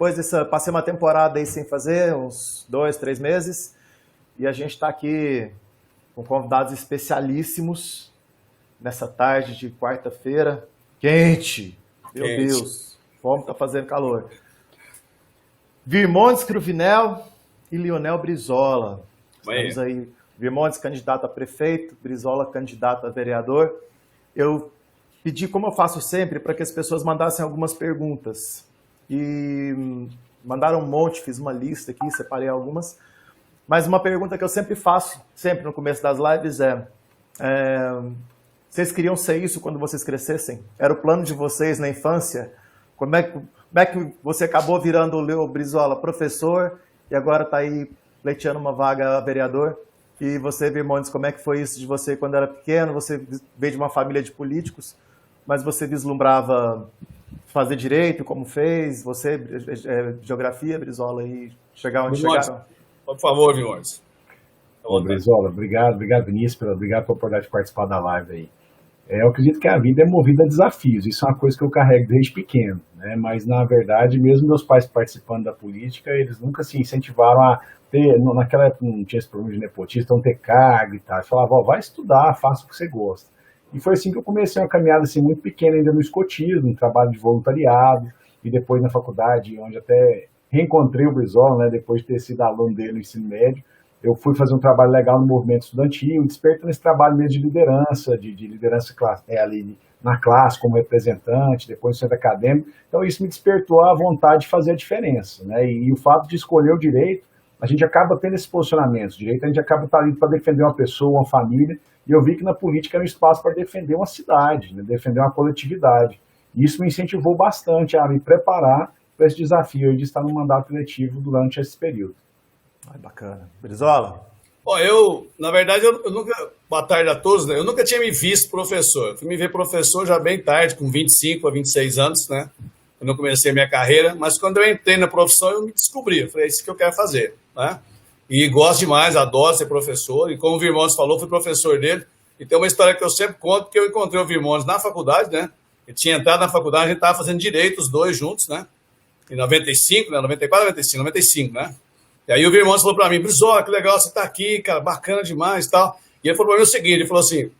depois dessa, passei uma temporada aí sem fazer, uns 2, 3 meses, e a gente está aqui com convidados especialíssimos nessa tarde de quarta-feira, quente, meu Quente. Deus, como tá fazendo calor. Virmontes Cruvinel e Lionel Brizola. Aí. Estamos aí, Virmontes candidato a prefeito, Brizola candidato a vereador. Eu pedi, como eu faço sempre, para que as pessoas mandassem algumas perguntas. E mandaram um monte, fiz uma lista aqui, separei algumas. Mas uma pergunta que eu sempre faço, sempre no começo das lives vocês queriam ser isso quando vocês crescessem? Era o plano de vocês na infância? Como é que você acabou virando o Leo Brizola professor e agora está aí pleiteando uma vaga a vereador? E você, Virmontes, como é que foi isso de você quando era pequeno? Você veio de uma família de políticos, mas você vislumbrava fazer direito, como fez? Você, geografia, Brizola, e chegar onde Vimões, chegaram? por favor, Vimões. À Ô, vontade. Brizola, obrigado, Vinícius, obrigado pela oportunidade de participar da live aí. Eu acredito que a vida é movida a desafios, isso é uma coisa que eu carrego desde pequeno, né? Mas, na verdade, mesmo meus pais participando da política, eles nunca se incentivaram a ter, naquela época não tinha esse problema de nepotismo, então ter cargo e tal. Eu falava, ó, vai estudar, faça o que você gosta. E foi assim que eu comecei uma caminhada assim, muito pequena ainda no escotismo, um trabalho de voluntariado, e depois na faculdade, onde até reencontrei o Brizola, né, depois de ter sido aluno dele no ensino médio. Eu fui fazer um trabalho legal no movimento estudantil, despertando esse trabalho mesmo de liderança, de liderança ali na classe como representante, depois no centro acadêmico. Então isso me despertou a vontade de fazer a diferença, né? E o fato de escolher o direito, a gente acaba tendo esses posicionamentos. O direito a gente acaba estar ali para defender uma pessoa, uma família, e eu vi que na política era um espaço para defender uma cidade, né? Defender uma coletividade. E isso me incentivou bastante a me preparar para esse desafio de estar no mandato eletivo durante esse período. Ai, bacana. Brizola? Ó, na verdade, eu nunca. Boa tarde a todos, né? Eu nunca tinha me visto professor. Eu fui me ver professor já bem tarde, com 25 a 26 anos, né? Quando eu comecei a minha carreira. Mas quando eu entrei na profissão, eu me descobri. Eu falei, é isso que eu quero fazer, né? E gosto demais, adoro ser professor. E como o Virmontes falou, fui professor dele. E tem uma história que eu sempre conto, que eu encontrei o Virmontes na faculdade, né? Ele tinha entrado na faculdade, a gente estava fazendo direito, os dois juntos, né? Em 95, né? 94, 95, 95, né? E aí o Virmontes falou para mim, Brizola, que legal você tá aqui, cara, bacana demais e tal. E ele falou para mim o seguinte, ele falou assim,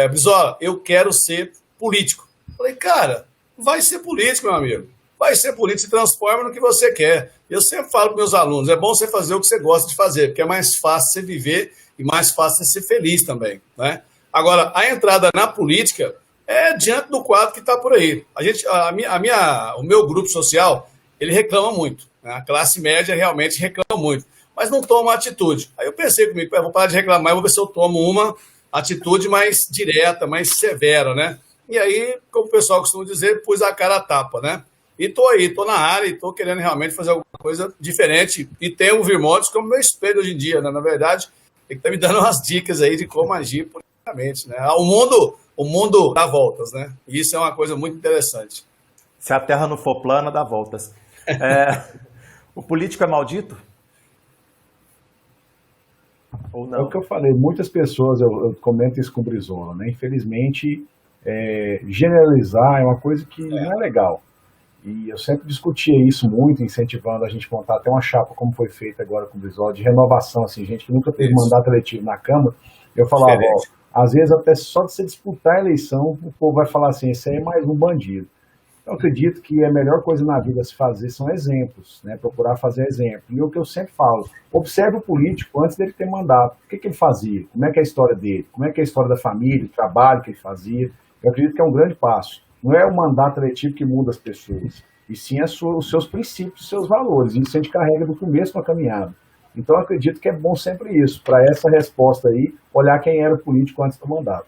Brizola, eu quero ser político. Eu falei, cara, vai ser político, meu amigo. Vai ser político, se transforma no que você quer. Eu sempre falo para meus alunos, é bom você fazer o que você gosta de fazer, porque é mais fácil você viver e mais fácil você ser feliz também, né? Agora, a entrada na política é diante do quadro que está por aí. O meu grupo social, ele reclama muito. A classe média realmente reclama muito, mas não toma atitude. Aí eu pensei comigo, vou parar de reclamar, vou ver se eu tomo uma atitude mais direta, mais severa, né? E aí, como o pessoal costuma dizer, pus a cara a tapa, né? E tô aí, tô na área e tô querendo realmente fazer alguma coisa diferente. E tenho o Virmontes como meu espelho hoje em dia, né? Na verdade, ele tá me dando umas dicas aí de como agir politicamente, né? O mundo dá voltas, né? E isso é uma coisa muito interessante. Se a terra não for plana, dá voltas. O político é maldito? Ou É o não? que eu falei, muitas pessoas, eu comento isso com o Brizola, né? Infelizmente, generalizar é uma coisa que não é legal. E eu sempre discutia isso muito, incentivando a gente montar até uma chapa, como foi feita agora com o Brizola, de renovação, assim, gente que nunca teve Isso. mandato eletivo na Câmara. Eu falava, ó, Diferente. às vezes até só de você disputar a eleição, o povo vai falar assim, esse aí é mais um bandido. Eu acredito que a melhor coisa na vida a se fazer são exemplos, né? Procurar fazer exemplo. E o que eu sempre falo, observe o político antes dele ter mandato. O que ele fazia? Como é que é a história dele? Como é que é a história da família, o trabalho que ele fazia? Eu acredito que é um grande passo. Não é o mandato eletivo que muda as pessoas, e sim os seus princípios, os seus valores. Isso a gente carrega do começo da caminhada. Então eu acredito que é bom sempre isso, para essa resposta aí, olhar quem era o político antes do mandato.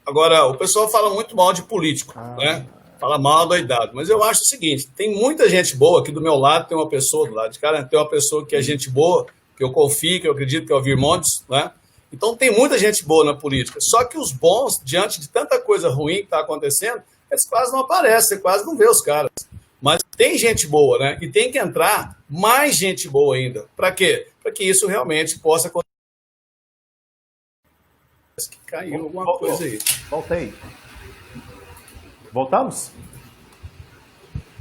Agora, o pessoal fala muito mal de político, né? Fala mal doidado. Mas eu acho o seguinte: tem muita gente boa aqui do meu lado, tem uma pessoa do lado de cá, né? Tem uma pessoa que é gente boa, que eu confio, que eu acredito que é o Virmontes, né? Então tem muita gente boa na política. Só que os bons, diante de tanta coisa ruim que está acontecendo, eles quase não aparecem, você quase não vê os caras. Mas tem gente boa, né? E tem que entrar mais gente boa ainda. Para quê? Para que isso realmente possa acontecer. Que caiu alguma coisa aí. Voltei. Voltamos?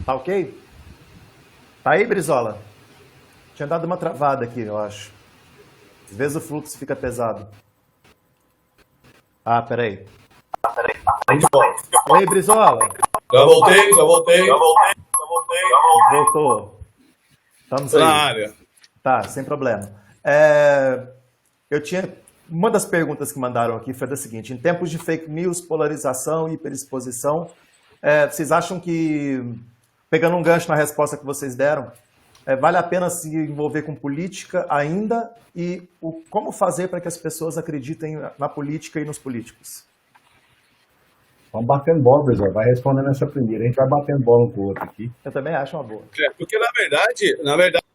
Tá ok? Tá aí, Brizola? Tinha dado uma travada aqui, eu acho. Às vezes o fluxo fica pesado. Ah, peraí. De volta. Oi, Brizola. Já voltei. Voltou. Estamos Tô aí. na área. Tá, sem problema. Eu tinha... Uma das perguntas que mandaram aqui foi da seguinte: em tempos de fake news, polarização e hiperexposição, vocês acham que, pegando um gancho na resposta que vocês deram, vale a pena se envolver com política ainda? E como fazer para que as pessoas acreditem na política e nos políticos? Vamos batendo bola, Brizola. Vai respondendo essa primeira. A gente vai batendo bola um com o outro aqui. Eu também acho uma boa. Porque, na verdade,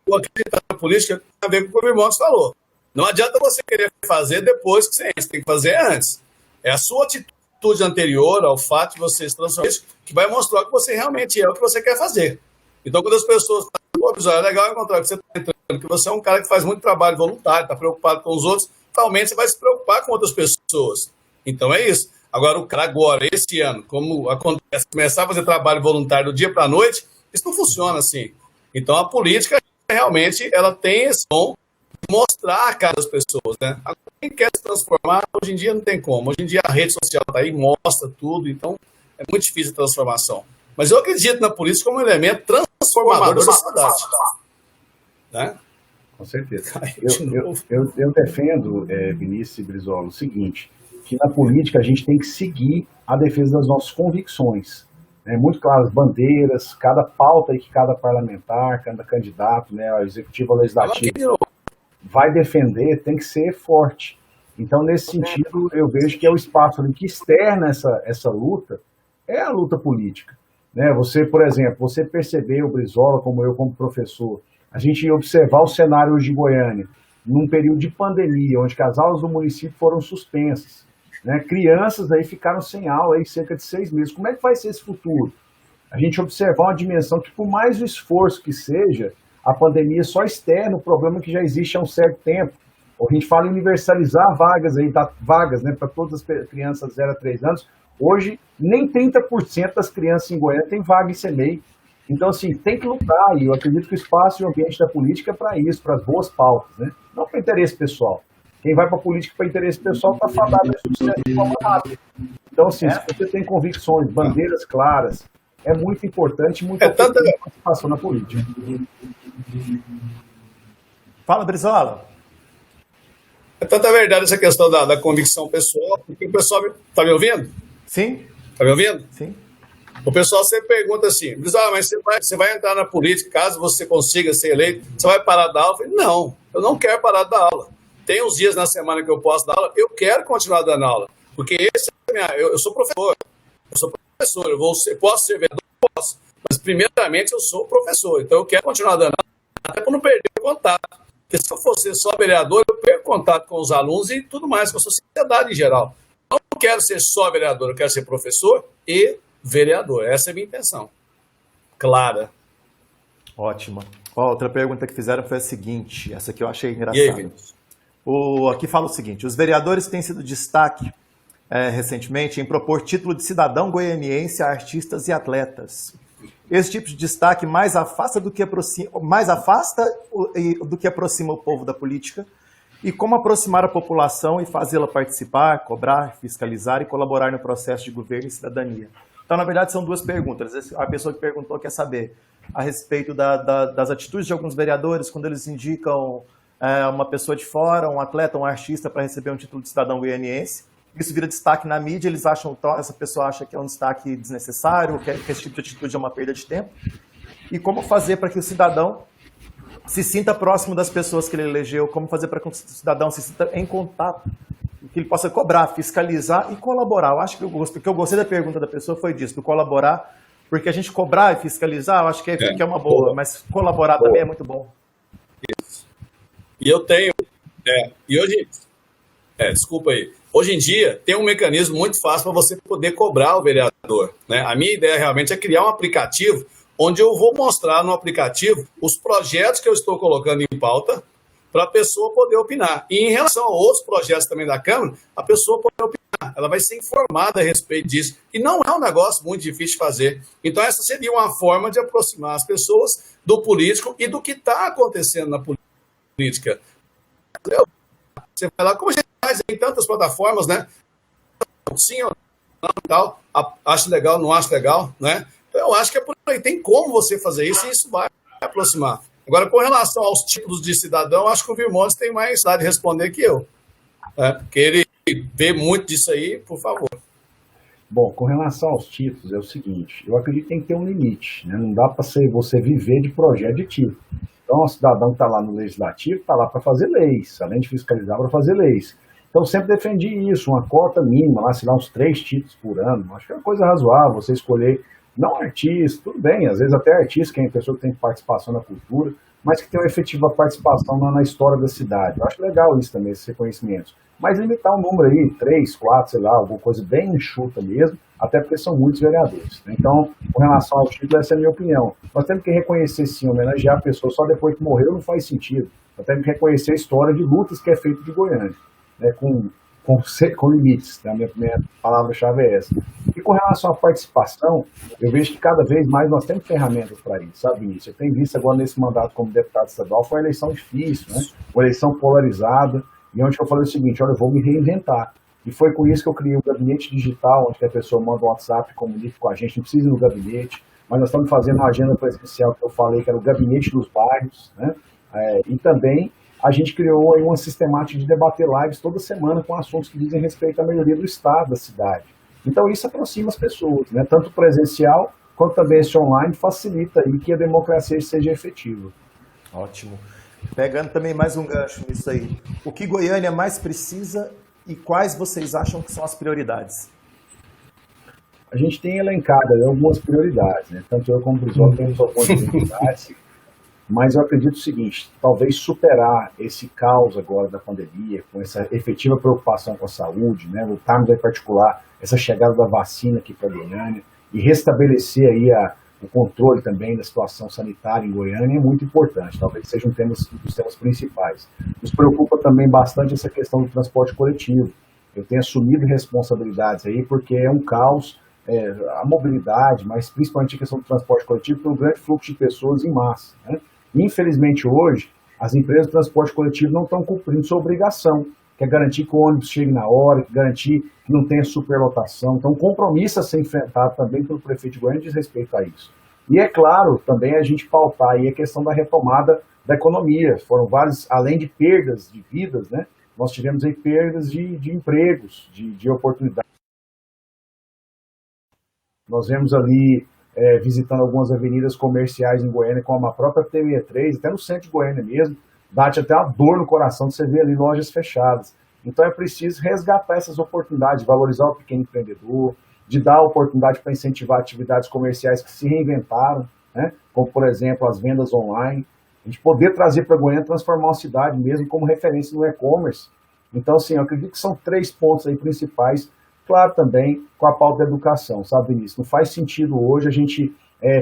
o acreditar na política tem a ver com o que o irmão falou. Não adianta você querer fazer depois que você tem que fazer antes. É a sua atitude anterior ao fato de você se transformar que vai mostrar que você realmente é o que você quer fazer. Então, quando as pessoas falam, pô, é legal encontrar que você está entrando, que você é um cara que faz muito trabalho voluntário, está preocupado com os outros, realmente você vai se preocupar com outras pessoas. Então, é isso. Agora, o cara esse ano, como acontece, começar a fazer trabalho voluntário do dia para a noite, isso não funciona assim. Então, a política, realmente, ela tem esse dom de mostrar a cara das pessoas, né? Agora, quem quer se transformar, hoje em dia não tem como. Hoje em dia a rede social está aí, mostra tudo, então é muito difícil a transformação. Mas eu acredito na política como um elemento transformador da sociedade. Né? Com certeza. Eu defendo, Vinícius e Brizola, o seguinte, que na política a gente tem que seguir a defesa das nossas convicções. Muito claras, bandeiras, cada pauta que cada parlamentar, cada candidato, ao executivo, ao legislativo, vai defender, tem que ser forte. Então, nesse sentido, eu vejo que é o espaço que externa essa luta, é a luta política. Você, por exemplo, você percebeu, Brizola, como eu, como professor, a gente observar o cenário hoje de Goiânia, num período de pandemia, onde as aulas do município foram suspensas, crianças aí ficaram sem aula aí cerca de 6 meses. Como é que vai ser esse futuro? A gente observar uma dimensão que, por mais o esforço que seja, a pandemia só externa o problema que já existe há um certo tempo. A gente fala em universalizar vagas para todas as crianças 0 a 3 anos. Hoje, nem 30% das crianças em Goiânia tem vaga em CEMEI. Então, assim, tem que lutar, e eu acredito que o espaço e o ambiente da política é para isso, para as boas pautas, não para interesse pessoal. Quem vai para a política para interesse pessoal está fadado a sucesso de forma rápida. Então, assim, se você tem convicções, bandeiras claras, é muito importante, muito importante a participação na política. Fala, Brizola. É tanta verdade essa questão da convicção pessoal, porque o pessoal... Está me ouvindo? Sim. Está me ouvindo? Sim. O pessoal sempre pergunta assim, Brizola, mas você vai entrar na política, caso você consiga ser eleito, você vai parar da aula? Eu falei, não, eu não quero parar da aula. Tem uns dias na semana que eu posso dar aula, eu quero continuar dando aula, porque eu sou professor, eu posso ser vereador, posso, mas primeiramente eu sou professor, então eu quero continuar dando aula, até para não perder o contato, porque se eu fosse só vereador, eu perco contato com os alunos e tudo mais, com a sociedade em geral. Eu não quero ser só vereador, eu quero ser professor e vereador, essa é a minha intenção, clara. Ótimo. Outra pergunta que fizeram foi a seguinte, essa aqui eu achei engraçada. E aí, Vinícius? Aqui fala o seguinte: os vereadores têm sido destaque recentemente em propor título de cidadão goianiense a artistas e atletas. Esse tipo de destaque mais afasta do que aproxima o povo da política. E como aproximar a população e fazê-la participar, cobrar, fiscalizar e colaborar no processo de governo e cidadania. Então, na verdade, são duas perguntas. A pessoa que perguntou quer saber a respeito das atitudes de alguns vereadores quando eles indicam uma pessoa de fora, um atleta, um artista, para receber um título de cidadão goianiense. Isso vira destaque na mídia, essa pessoa acha que é um destaque desnecessário, que esse tipo de atitude é uma perda de tempo. E como fazer para que o cidadão se sinta próximo das pessoas que ele elegeu, como fazer para que o cidadão se sinta em contato, que ele possa cobrar, fiscalizar e colaborar. Eu acho que o que eu gostei da pergunta da pessoa foi disso, do colaborar, porque a gente cobrar e fiscalizar, eu acho que é uma boa, mas colaborar também é muito bom. Isso. E eu tenho, desculpa aí, hoje em dia tem um mecanismo muito fácil para você poder cobrar o vereador, A minha ideia realmente é criar um aplicativo onde eu vou mostrar no aplicativo os projetos que eu estou colocando em pauta para a pessoa poder opinar. E em relação a outros projetos também da Câmara, a pessoa pode opinar. ela vai ser informada a respeito disso. E não é um negócio muito difícil de fazer. Então, essa seria uma forma de aproximar as pessoas do político e do que está acontecendo na política. Você vai lá, como a gente faz em tantas plataformas, né? Sim ou não, tal, acho legal, não acho legal, né? Então, eu acho que é por aí. Tem como você fazer isso e isso vai aproximar. Agora, com relação aos títulos de cidadão, acho que o Virmontes tem mais lá de responder que eu. Porque ele vê muito disso aí, por favor. Bom, com relação aos títulos, é o seguinte, eu acredito que tem que ter um limite, né? Não dá para você viver de projeto de título. Então, o cidadão que está lá no legislativo está lá para fazer leis, além de fiscalizar, para fazer leis. Então, eu sempre defendi isso, uma cota mínima, lá, sei lá, uns 3 títulos por ano. Acho que é uma coisa razoável você escolher, não artista, tudo bem, às vezes até artista, que é uma pessoa que tem participação na cultura, mas que tem uma efetiva participação na história da cidade. Eu acho legal isso também, esses reconhecimentos. Mas limitar o número aí, 3, 4, sei lá, alguma coisa bem enxuta mesmo, até porque são muitos vereadores. Né? Então, com relação ao título, essa é a minha opinião. Nós temos que reconhecer, sim, homenagear a pessoa só depois que morreu não faz sentido. Nós temos que reconhecer a história de lutas que é feita de Goiânia, né? com limites. Né? A minha palavra-chave é essa. E com relação à participação, eu vejo que cada vez mais nós temos ferramentas para isso, sabe, Vinícius? Eu tenho visto agora nesse mandato como deputado estadual, foi uma eleição difícil, né? Uma eleição polarizada, e onde eu falei o seguinte, olha, eu vou me reinventar. E foi com isso que eu criei o gabinete digital, onde a pessoa manda um WhatsApp, comunica com a gente, não precisa ir no gabinete, mas nós estamos fazendo uma agenda presidencial que eu falei, que era o gabinete dos bairros, né? E também a gente criou aí uma sistemática de debater lives toda semana com assuntos que dizem respeito à melhoria do estado da cidade. Então isso aproxima as pessoas, né? Tanto presencial quanto também esse online facilita aí que a democracia seja efetiva. Ótimo. Pegando também mais um gancho nisso aí. O que Goiânia mais precisa e quais vocês acham que são as prioridades? A gente tem elencado aí algumas prioridades, né? Tanto eu como o Brizola temos algumas prioridades, mas eu acredito o seguinte, talvez superar esse caos agora da pandemia, com essa efetiva preocupação com a saúde, né? Lutarmos em particular essa chegada da vacina aqui para Goiânia e restabelecer aí o controle também da situação sanitária em Goiânia é muito importante, talvez seja um dos temas principais. Nos preocupa também bastante essa questão do transporte coletivo. Eu tenho assumido responsabilidades aí, porque é um caos a mobilidade, mas principalmente a questão do transporte coletivo, tem um grande fluxo de pessoas em massa, né? Infelizmente hoje, as empresas de transporte coletivo não estão cumprindo sua obrigação, que é garantir que o ônibus chegue na hora, que garantir que não tenha superlotação. Então, um compromisso a ser enfrentado também pelo prefeito de Goiânia diz respeito a isso. E é claro, também a gente pautar aí a questão da retomada da economia. Foram vários, além de perdas de vidas, né? Nós tivemos aí perdas de empregos, de oportunidades. Nós vemos ali, visitando algumas avenidas comerciais em Goiânia, como a própria TE3, até no centro de Goiânia mesmo, bate até uma dor no coração de você ver ali lojas fechadas. Então é preciso resgatar essas oportunidades, valorizar o pequeno empreendedor, de dar oportunidade para incentivar atividades comerciais que se reinventaram, né? Como, por exemplo, as vendas online. A gente poder trazer para Goiânia, transformar a cidade mesmo como referência no e-commerce. Então, assim, eu acredito que são 3 pontos aí principais, claro, também com a pauta da educação, sabe, Vinícius? Não faz sentido hoje a gente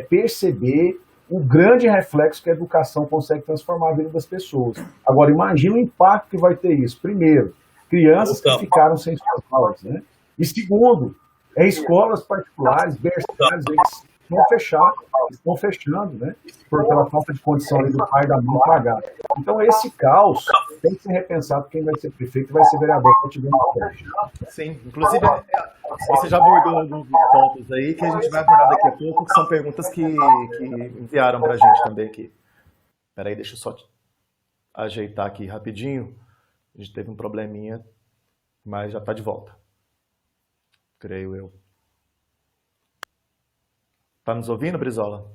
perceber o grande reflexo que a educação consegue transformar a vida das pessoas. Agora, imagina o impacto que vai ter isso. Primeiro, crianças que ficaram sem suas aulas, né? E segundo, escolas particulares, berçários, eles estão fechando, né? Por aquela falta de condição ali do pai e da mãe pagar. Então, esse caos tem que ser repensado quem vai ser prefeito e vai ser vereador que tiver uma creche. Sim, inclusive você já abordou alguns dos pontos aí que a gente vai abordar daqui a pouco, que são perguntas que enviaram para a gente também aqui. Espera aí, deixa eu só ajeitar aqui rapidinho. A gente teve um probleminha, mas já está de volta. Creio eu. Tá nos ouvindo, Brizola?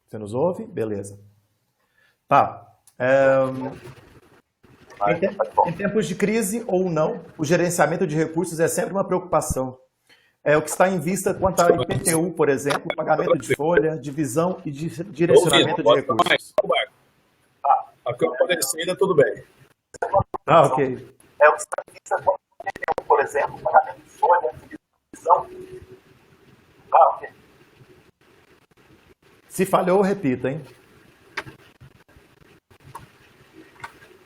Você nos ouve? Beleza. Tá. Em tempos de crise ou não, o gerenciamento de recursos é sempre uma preocupação. É o que está em vista quanto à IPTU, por exemplo, pagamento de folha, divisão e direcionamento de recursos. A campo descida, tudo bem. Ah, ok. É o que está em vista quanto à IPTU, por exemplo, pagamento de folha, divisão. Ah, ok. Se falhou, repita, hein?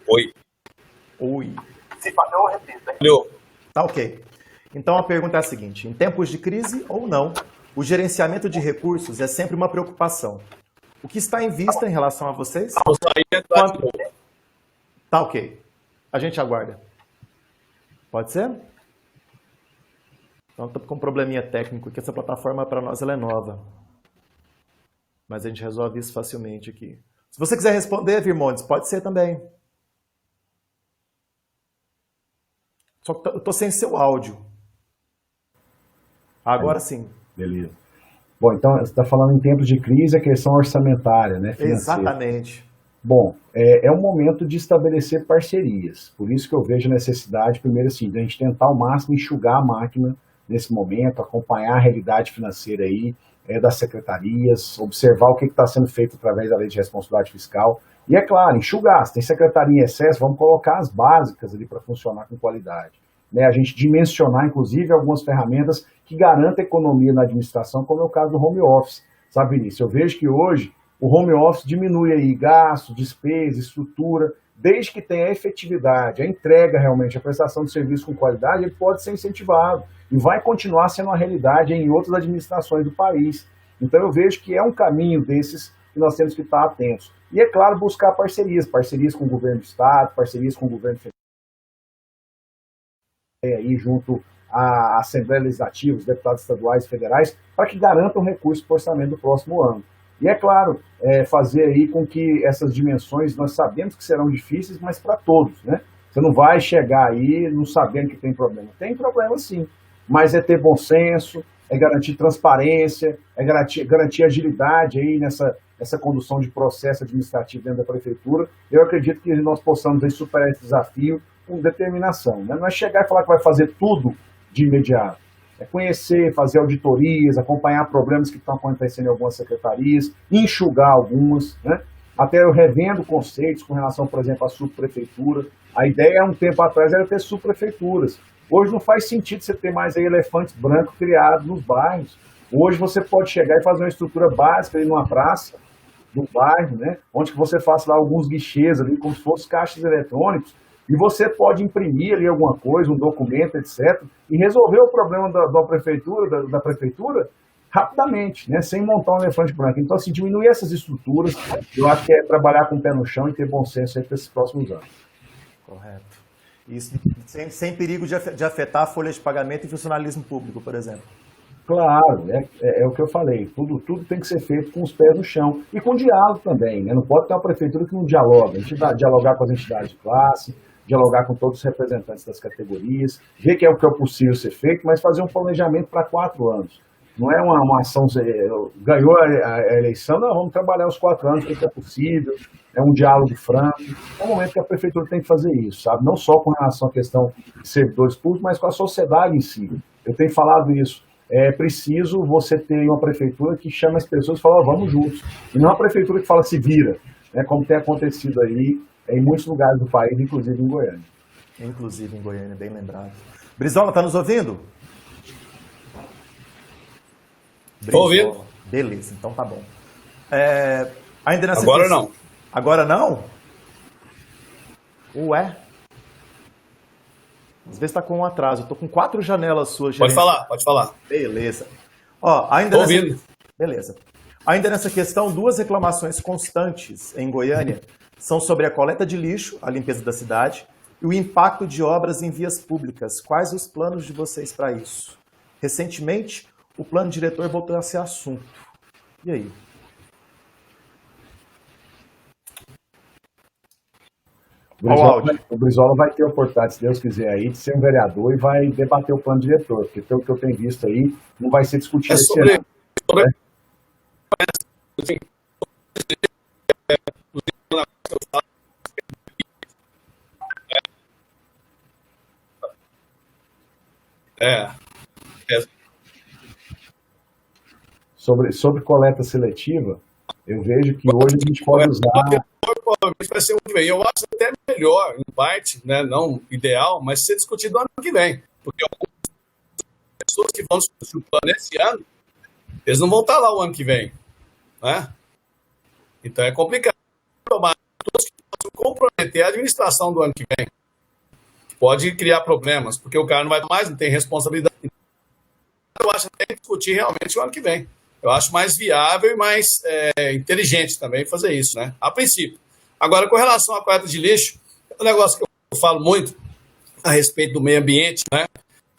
Oi. Oi. Se Valeu. Tá ok. Então a pergunta é a seguinte: em tempos de crise ou não, o gerenciamento de recursos é sempre uma preocupação. O que está em vista em relação a vocês? Vou sair e entrar de novo. Tá ok. A gente aguarda. Pode ser? Então estou com um probleminha técnico aqui. Essa plataforma para nós ela é nova. Mas a gente resolve isso facilmente aqui. Se você quiser responder, Virmondes, pode ser também. Só que eu estou sem seu áudio. Agora sim. Beleza. Bom, então você está falando em tempos de crise, a questão orçamentária, né? Financeira. Exatamente. Bom, é um momento de estabelecer parcerias. Por isso que eu vejo a necessidade, primeiro assim, de a gente tentar ao máximo enxugar a máquina nesse momento, acompanhar a realidade financeira aí, das secretarias, observar o que está sendo feito através da lei de responsabilidade fiscal. E é claro, enxugar. Se tem secretaria em excesso, vamos colocar as básicas ali para funcionar com qualidade. Né? A gente dimensionar, inclusive, algumas ferramentas que garantam economia na administração, como é o caso do home office. Sabe, Vinícius? Eu vejo que hoje o home office diminui aí gasto, despesa, estrutura, desde que tenha a efetividade, a entrega realmente, a prestação de serviço com qualidade, ele pode ser incentivado e vai continuar sendo uma realidade em outras administrações do país. Então eu vejo que é um caminho desses que nós temos que estar atentos. E é claro, buscar parcerias com o governo do estado, parcerias com o governo federal, aí junto à Assembleia Legislativa, os deputados estaduais e federais, para que garantam recursos para o orçamento do próximo ano. E é claro, fazer aí com que essas dimensões, nós sabemos que serão difíceis, mas para todos, né? Você não vai chegar aí não sabendo que tem problema. Tem problema sim, mas é ter bom senso, é garantir transparência, é garantir agilidade aí nessa condução de processo administrativo dentro da prefeitura. Eu acredito que nós possamos aí superar esse desafio com determinação, né? Não é chegar e falar que vai fazer tudo de imediato. É conhecer, fazer auditorias, acompanhar problemas que estão acontecendo em algumas secretarias, enxugar algumas, né? Até eu revendo conceitos com relação, por exemplo, à subprefeitura. A ideia, há um tempo atrás, era ter subprefeituras. Hoje não faz sentido você ter mais aí elefantes brancos criados nos bairros. Hoje você pode chegar e fazer uma estrutura básica ali numa praça do bairro, né? Onde que você faça lá alguns guichês ali, como se fossem caixas eletrônicos, e você pode imprimir ali alguma coisa, um documento, etc., e resolver o problema da prefeitura, da prefeitura rapidamente, né? Sem montar um elefante branco. Então, assim, diminuir essas estruturas, eu acho que é trabalhar com o pé no chão e ter bom senso aí para esses próximos anos. Correto. Isso sem perigo de afetar a folha de pagamento e funcionalismo público, por exemplo. Claro, é o que eu falei, tudo tem que ser feito com os pés no chão e com diálogo também, né? Não pode ter uma prefeitura que não dialoga, a gente dialogar com as entidades de classe, dialogar com todos os representantes das categorias, ver que é o que é possível ser feito, mas fazer um planejamento para 4 anos. Não é uma ação, ganhou a eleição, não, vamos trabalhar os 4 anos, o que é possível, é um diálogo franco. É um momento que a prefeitura tem que fazer isso, sabe? Não só com relação à questão de servidores públicos, mas com a sociedade em si. Eu tenho falado isso. É preciso você ter uma prefeitura que chama as pessoas e fala, vamos juntos. E não uma prefeitura que fala, se vira, né? Como tem acontecido aí em muitos lugares do país, inclusive em Goiânia. Inclusive em Goiânia, bem lembrado. Brizola, tá nos ouvindo? Estou ouvindo. Beleza, então tá bom. Ainda nessa Agora questão... não. Agora não? Ué? Às vezes tá com um atraso. Eu tô com 4 janelas suas. Pode falar, pode falar. Beleza. Ó, ainda Tô ouvindo. Beleza. Ainda nessa questão, 2 reclamações constantes em Goiânia são sobre a coleta de lixo, a limpeza da cidade, e o impacto de obras em vias públicas. Quais os planos de vocês para isso? Recentemente, o plano diretor voltou a ser assunto. E aí? O Brizola vai ter a oportunidade, se Deus quiser, aí, de ser um vereador e vai debater o plano diretor, porque pelo que eu tenho visto aí, não vai ser discutido esse ano. Sobre coleta seletiva, eu vejo que hoje a gente pode usar... Provavelmente vai ser o ano que vem. Eu acho até melhor, em parte, né, não ideal, mas ser discutido no ano que vem. Porque algumas pessoas que vão discutir o plano esse ano, eles não vão estar lá o ano que vem. Né? Então é complicado tomar todos que possam comprometer a administração do ano que vem. pode criar problemas, porque o cara não vai mais, não tem responsabilidade. Eu acho que tem que discutir realmente o ano que vem. Eu acho mais viável e mais inteligente também fazer isso, né? A princípio. Agora, com relação à coleta de lixo, é um negócio que eu falo muito a respeito do meio ambiente, né?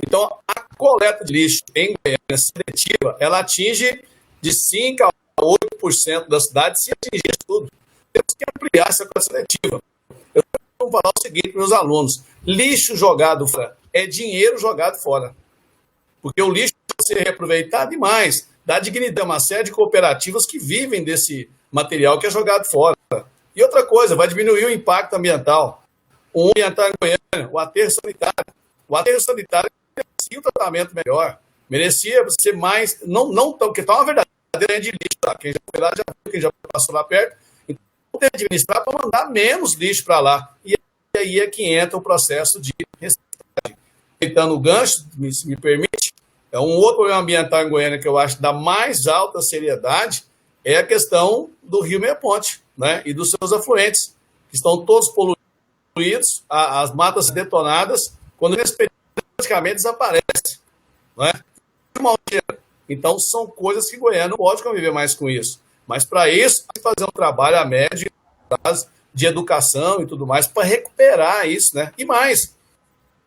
Então, a coleta de lixo em Goiânia seletiva, ela atinge de 5% a 8% da cidade, se atingir isso tudo. Temos que ampliar essa coleta seletiva. Eu vou falar o seguinte para os meus alunos: lixo jogado fora é dinheiro jogado fora. Porque o lixo pode ser reaproveitado demais, dá dignidade a uma série de cooperativas que vivem desse material que é jogado fora. E outra coisa, vai diminuir o impacto ambiental. O ambiental em Goiânia, o aterro sanitário. O aterro sanitário merecia um tratamento melhor, merecia ser mais, não tão, porque está uma verdadeira de lixo, tá? Quem já foi lá já viu, quem já passou lá perto. Então, tem que administrar para mandar menos lixo para lá. E aí é que entra o processo de reciclagem. Aproveitando o gancho, se me permite, é um outro problema ambiental em Goiânia que eu acho da mais alta seriedade, é a questão do Rio Meia Ponte, né? E dos seus afluentes, que estão todos poluídos, as matas detonadas, quando nesse período praticamente desaparece, né? Então, são coisas que Goiânia não pode conviver mais com isso. Mas, para isso, tem que fazer um trabalho a médio prazo de educação e tudo mais, para recuperar isso, né? E mais,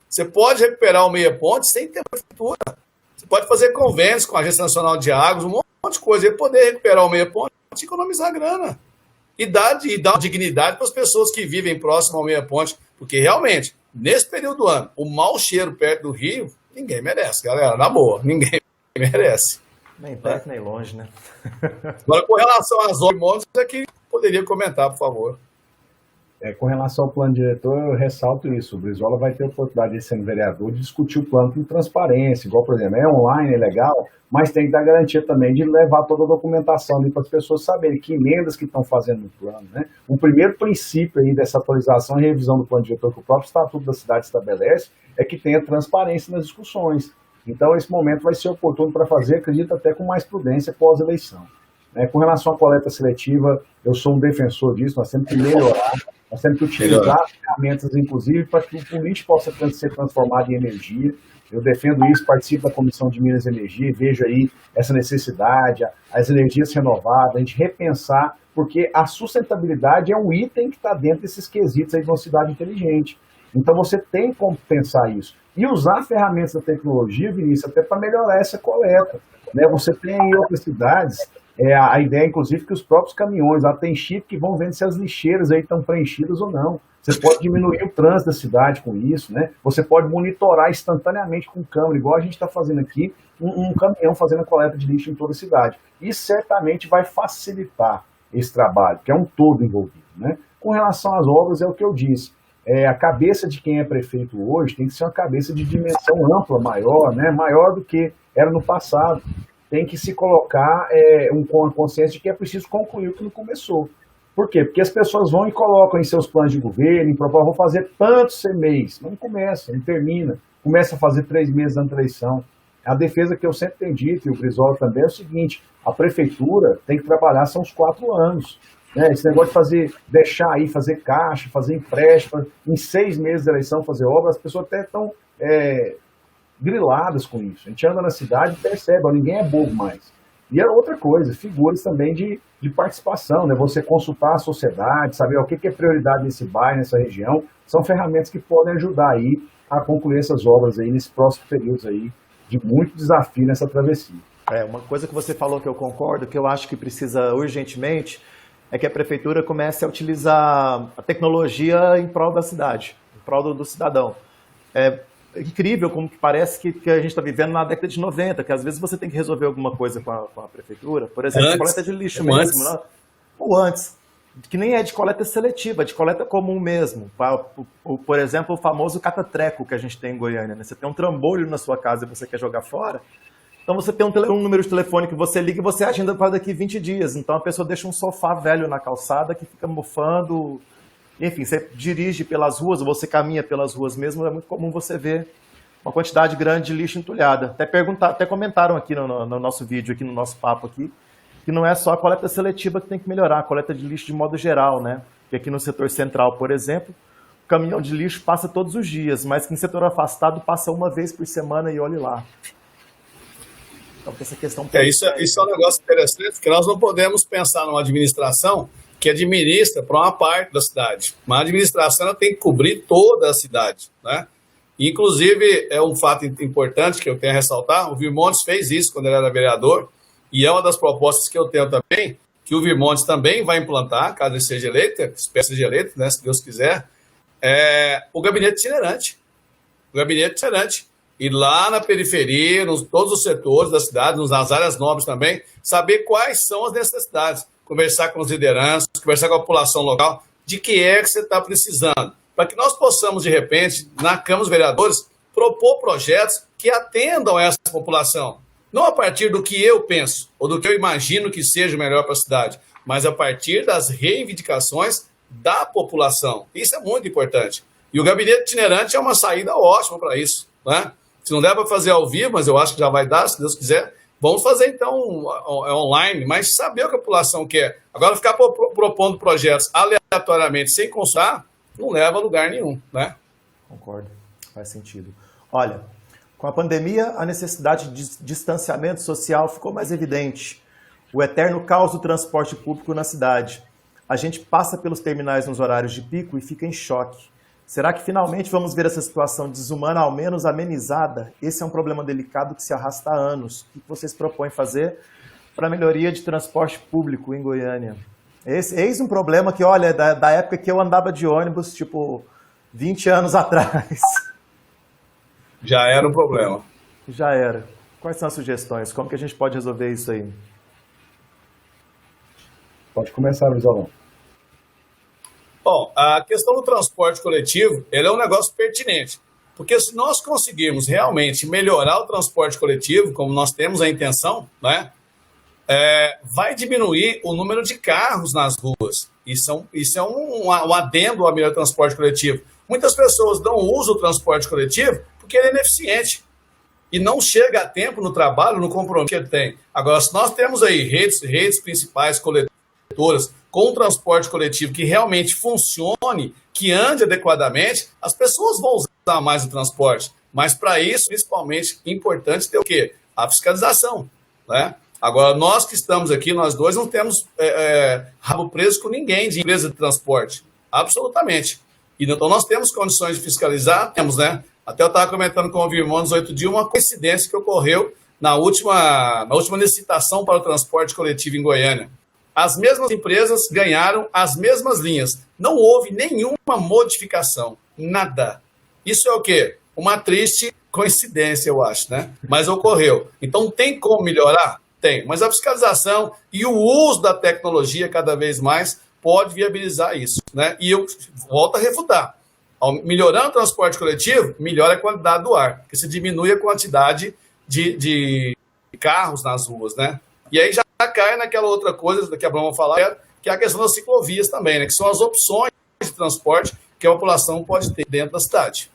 você pode recuperar o Meia Ponte sem ter prefeitura. Você pode fazer convênios com a Agência Nacional de Águas, um monte de coisa, e poder recuperar o Meia Ponte e economizar grana. E dar dignidade para as pessoas que vivem próximo ao Meia Ponte, porque realmente, nesse período do ano, o mau cheiro perto do rio, ninguém merece, galera, na boa, ninguém merece. Nem perto, nem longe, né? Agora, com relação às hormônios, é que poderia comentar, por favor. Com relação ao plano diretor, eu ressalto isso. O Brizola vai ter a oportunidade de, sendo vereador, de discutir o plano com transparência, igual, por exemplo, é online, é legal, mas tem que dar garantia também de levar toda a documentação ali para as pessoas saberem que emendas que estão fazendo no plano, né? O primeiro princípio aí dessa atualização e revisão do plano diretor que o próprio Estatuto da Cidade estabelece é que tenha transparência nas discussões. Então, esse momento vai ser oportuno para fazer, acredito, até com mais prudência pós-eleição. Com relação à coleta seletiva, eu sou um defensor disso, nós temos que melhorar, nós temos que utilizar ferramentas, inclusive, para que o lixo possa ser transformado em energia. Eu defendo isso, participo da Comissão de Minas e Energia e vejo aí essa necessidade, as energias renováveis, a gente repensar, porque a sustentabilidade é um item que está dentro desses quesitos aí de uma cidade inteligente. Então, você tem como pensar isso. E usar ferramentas da tecnologia, Vinícius, até para melhorar essa coleta, né? Você tem em outras cidades, a ideia, inclusive, que os próprios caminhões, lá tem chip que vão vendo se as lixeiras aí estão preenchidas ou não. Você pode diminuir o trânsito da cidade com isso, né? Você pode monitorar instantaneamente com câmera, igual a gente está fazendo aqui, um caminhão fazendo a coleta de lixo em toda a cidade. Isso certamente vai facilitar esse trabalho, que é um todo envolvido, né? Com relação às obras, é o que eu disse. A cabeça de quem é prefeito hoje tem que ser uma cabeça de dimensão ampla, maior, né? Maior do que era no passado. Tem que se colocar com a consciência de que é preciso concluir o que não começou. Por quê? Porque as pessoas vão e colocam em seus planos de governo, em propósito, vou fazer tantos mês. Não começa, não termina. Começa a fazer 3 meses antes da eleição. A defesa que eu sempre tenho dito, e o Brizola também, é o seguinte: a prefeitura tem que trabalhar, são os 4 anos. Esse negócio de deixar aí, fazer caixa, fazer empréstimo, em 6 meses da eleição fazer obra, as pessoas até estão griladas com isso. A gente anda na cidade e percebe, ninguém é bobo mais. E é outra coisa, figuras também de participação, né? Você consultar a sociedade, saber o que é prioridade nesse bairro, nessa região, são ferramentas que podem ajudar aí a concluir essas obras aí nesses próximos períodos aí de muito desafio nessa travessia. Uma coisa que você falou que eu concordo, que eu acho que precisa urgentemente, é que a prefeitura comece a utilizar a tecnologia em prol da cidade, em prol do cidadão. É incrível como que parece que a gente está vivendo na década de 90, que às vezes você tem que resolver alguma coisa com a prefeitura, por exemplo, a coleta de lixo mesmo, né? Ou antes, que nem é de coleta seletiva, de coleta comum mesmo. Por exemplo, o famoso catatreco que a gente tem em Goiânia, né? Você tem um trambolho na sua casa e você quer jogar fora, então você tem um número de telefone que você liga e você agenda para daqui 20 dias. Então a pessoa deixa um sofá velho na calçada que fica mofando. Enfim, você dirige pelas ruas, ou você caminha pelas ruas mesmo, é muito comum você ver uma quantidade grande de lixo entulhada. Até comentaram aqui no nosso vídeo, aqui no nosso papo aqui, que não é só a coleta seletiva que tem que melhorar, a coleta de lixo de modo geral, né? Que aqui no setor central, por exemplo, caminhão de lixo passa todos os dias, mas que em setor afastado passa uma vez por semana e olhe lá. Então, essa questão... Isso é um negócio interessante, porque nós não podemos pensar numa administração que administra para uma parte da cidade. Uma administração ela tem que cobrir toda a cidade, né? Inclusive, é um fato importante que eu tenho a ressaltar, o Virmontes fez isso quando ele era vereador, e é uma das propostas que eu tenho também, que o Virmontes também vai implantar, caso ele seja eleito, espero seja eleito, né, se Deus quiser, o gabinete itinerante. O gabinete itinerante. E lá na periferia, nos todos os setores da cidade, nas áreas nobres também, saber quais são as necessidades. Conversar com os lideranças, conversar com a população local, de que você está precisando. Para que nós possamos, de repente, na Câmara dos Vereadores, propor projetos que atendam a essa população. Não a partir do que eu penso, ou do que eu imagino que seja o melhor para a cidade, mas a partir das reivindicações da população. Isso é muito importante. E o gabinete itinerante é uma saída ótima para isso, né? Se não der para fazer ao vivo, mas eu acho que já vai dar, se Deus quiser, vamos fazer então online, mas saber o que a população quer. Agora, ficar propondo projetos aleatoriamente, sem consultar, não leva a lugar nenhum, né? Concordo, faz sentido. Olha, com a pandemia, a necessidade de distanciamento social ficou mais evidente. O eterno caos do transporte público na cidade. A gente passa pelos terminais nos horários de pico e fica em choque. Será que finalmente vamos ver essa situação desumana ao menos amenizada? Esse é um problema delicado que se arrasta há anos. O que vocês propõem fazer para a melhoria de transporte público em Goiânia? Eis um problema que, olha, da época que eu andava de ônibus, tipo, 20 anos atrás. Já era um problema. Já era. Quais são as sugestões? Como que a gente pode resolver isso aí? Pode começar, Luiz Alon. Bom, a questão do transporte coletivo, ele é um negócio pertinente, porque se nós conseguirmos realmente melhorar o transporte coletivo, como nós temos a intenção, né, vai diminuir o número de carros nas ruas. Isso é um adendo ao melhor transporte coletivo. Muitas pessoas não usam o transporte coletivo porque ele é ineficiente e não chega a tempo no trabalho, no compromisso que ele tem. Agora, se nós temos aí redes principais coletoras, com um transporte coletivo que realmente funcione, que ande adequadamente, as pessoas vão usar mais o transporte. Mas para isso, principalmente, é importante ter o quê? A fiscalização, né? Agora, nós que estamos aqui, nós dois, não temos rabo preso com ninguém de empresa de transporte. Absolutamente. E, então, nós temos condições de fiscalizar, temos, né? Até eu estava comentando com o Virmontes 8 dias uma coincidência que ocorreu na última licitação para o transporte coletivo em Goiânia. As mesmas empresas ganharam as mesmas linhas. Não houve nenhuma modificação. Nada. Isso é o quê? Uma triste coincidência, eu acho, né? Mas ocorreu. Então, tem como melhorar? Tem. Mas a fiscalização e o uso da tecnologia cada vez mais pode viabilizar isso, né? E eu volto a refutar. Melhorando o transporte coletivo, melhora a qualidade do ar, porque se diminui a quantidade de carros nas ruas, né? E aí já cai naquela outra coisa que a Bruna vai falar, que é a questão das ciclovias também, né? Que são as opções de transporte que a população pode ter dentro da cidade.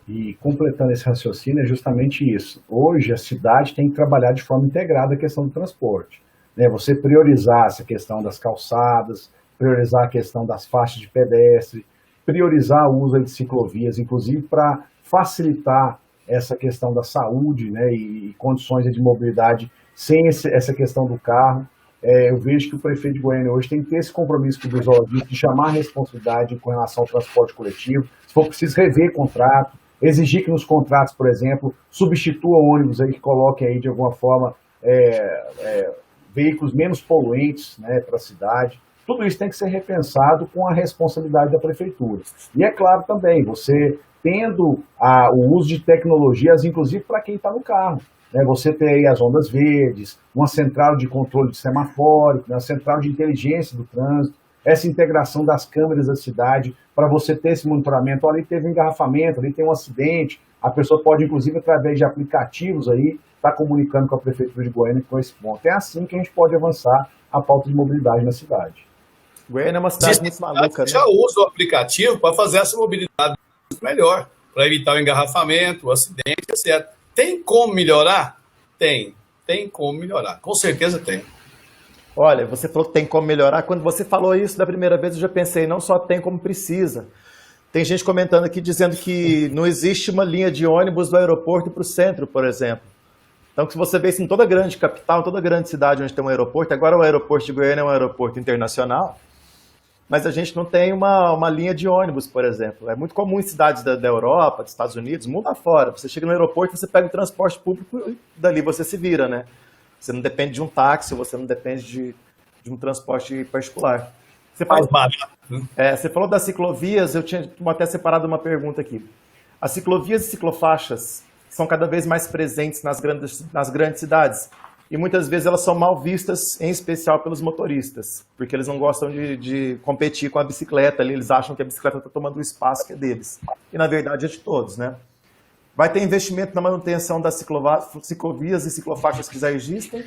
E completando esse raciocínio é justamente isso. Hoje a cidade tem que trabalhar de forma integrada a questão do transporte, né? Você priorizar essa questão das calçadas, priorizar a questão das faixas de pedestre, priorizar o uso de ciclovias, inclusive para facilitar essa questão da saúde, né, e condições de mobilidade sem essa questão do carro. Eu vejo que o prefeito de Goiânia hoje tem que ter esse compromisso com o Brizola de chamar a responsabilidade com relação ao transporte coletivo, se for preciso rever contrato, exigir que nos contratos, por exemplo, substitua ônibus aí que coloquem aí de alguma forma veículos menos poluentes, né, para a cidade. Tudo isso tem que ser repensado com a responsabilidade da prefeitura. E é claro também, você tendo o uso de tecnologias, inclusive para quem está no carro, né? Você ter aí as ondas verdes, uma central de controle de semafórico, né? Uma central de inteligência do trânsito, essa integração das câmeras da cidade, para você ter esse monitoramento. Olha, ali teve um engarrafamento, ali tem um acidente, a pessoa pode, inclusive, através de aplicativos aí, estar comunicando com a Prefeitura de Goiânia com esse ponto. É assim que a gente pode avançar a pauta de mobilidade na cidade. Goiânia é uma cidade muito maluca, né? Já usa o aplicativo para fazer essa mobilidade melhor, para evitar o engarrafamento, o acidente, etc. Tem como melhorar? Tem como melhorar. Com certeza tem. Olha, você falou que tem como melhorar. Quando você falou isso da primeira vez, eu já pensei, não só tem como precisa. Tem gente comentando aqui dizendo que não existe uma linha de ônibus do aeroporto para o centro, por exemplo. Então, se você vê isso em toda grande capital, toda grande cidade onde tem um aeroporto, agora o aeroporto de Goiânia é um aeroporto internacional, mas a gente não tem uma linha de ônibus, por exemplo. É muito comum em cidades da Europa, dos Estados Unidos, mundo afora. Você chega no aeroporto, você pega o transporte público e dali você se vira, né? Você não depende de um táxi, você não depende de um transporte particular. Mais barato, né? Você falou das ciclovias, eu tinha até separado uma pergunta aqui. As ciclovias e ciclofaixas são cada vez mais presentes nas grandes cidades e muitas vezes elas são mal vistas, em especial pelos motoristas, porque eles não gostam de competir com a bicicleta, ali, eles acham que a bicicleta está tomando o espaço que é deles. E na verdade é de todos, né? Vai ter investimento na manutenção das ciclovias e ciclofaixas que já existem?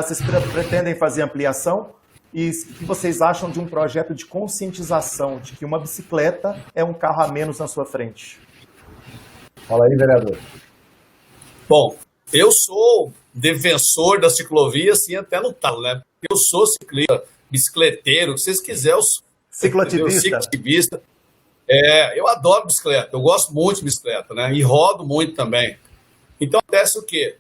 Vocês pretendem fazer ampliação? E o que vocês acham de um projeto de conscientização de que uma bicicleta é um carro a menos na sua frente? Fala aí, vereador. Bom, eu sou defensor da ciclovia, assim, até no talo, né? Eu sou ciclista, bicicleteiro, o que vocês quiserem. Cicloativista. Eu adoro bicicleta, eu gosto muito de bicicleta, né? E rodo muito também. Então, acontece o quê?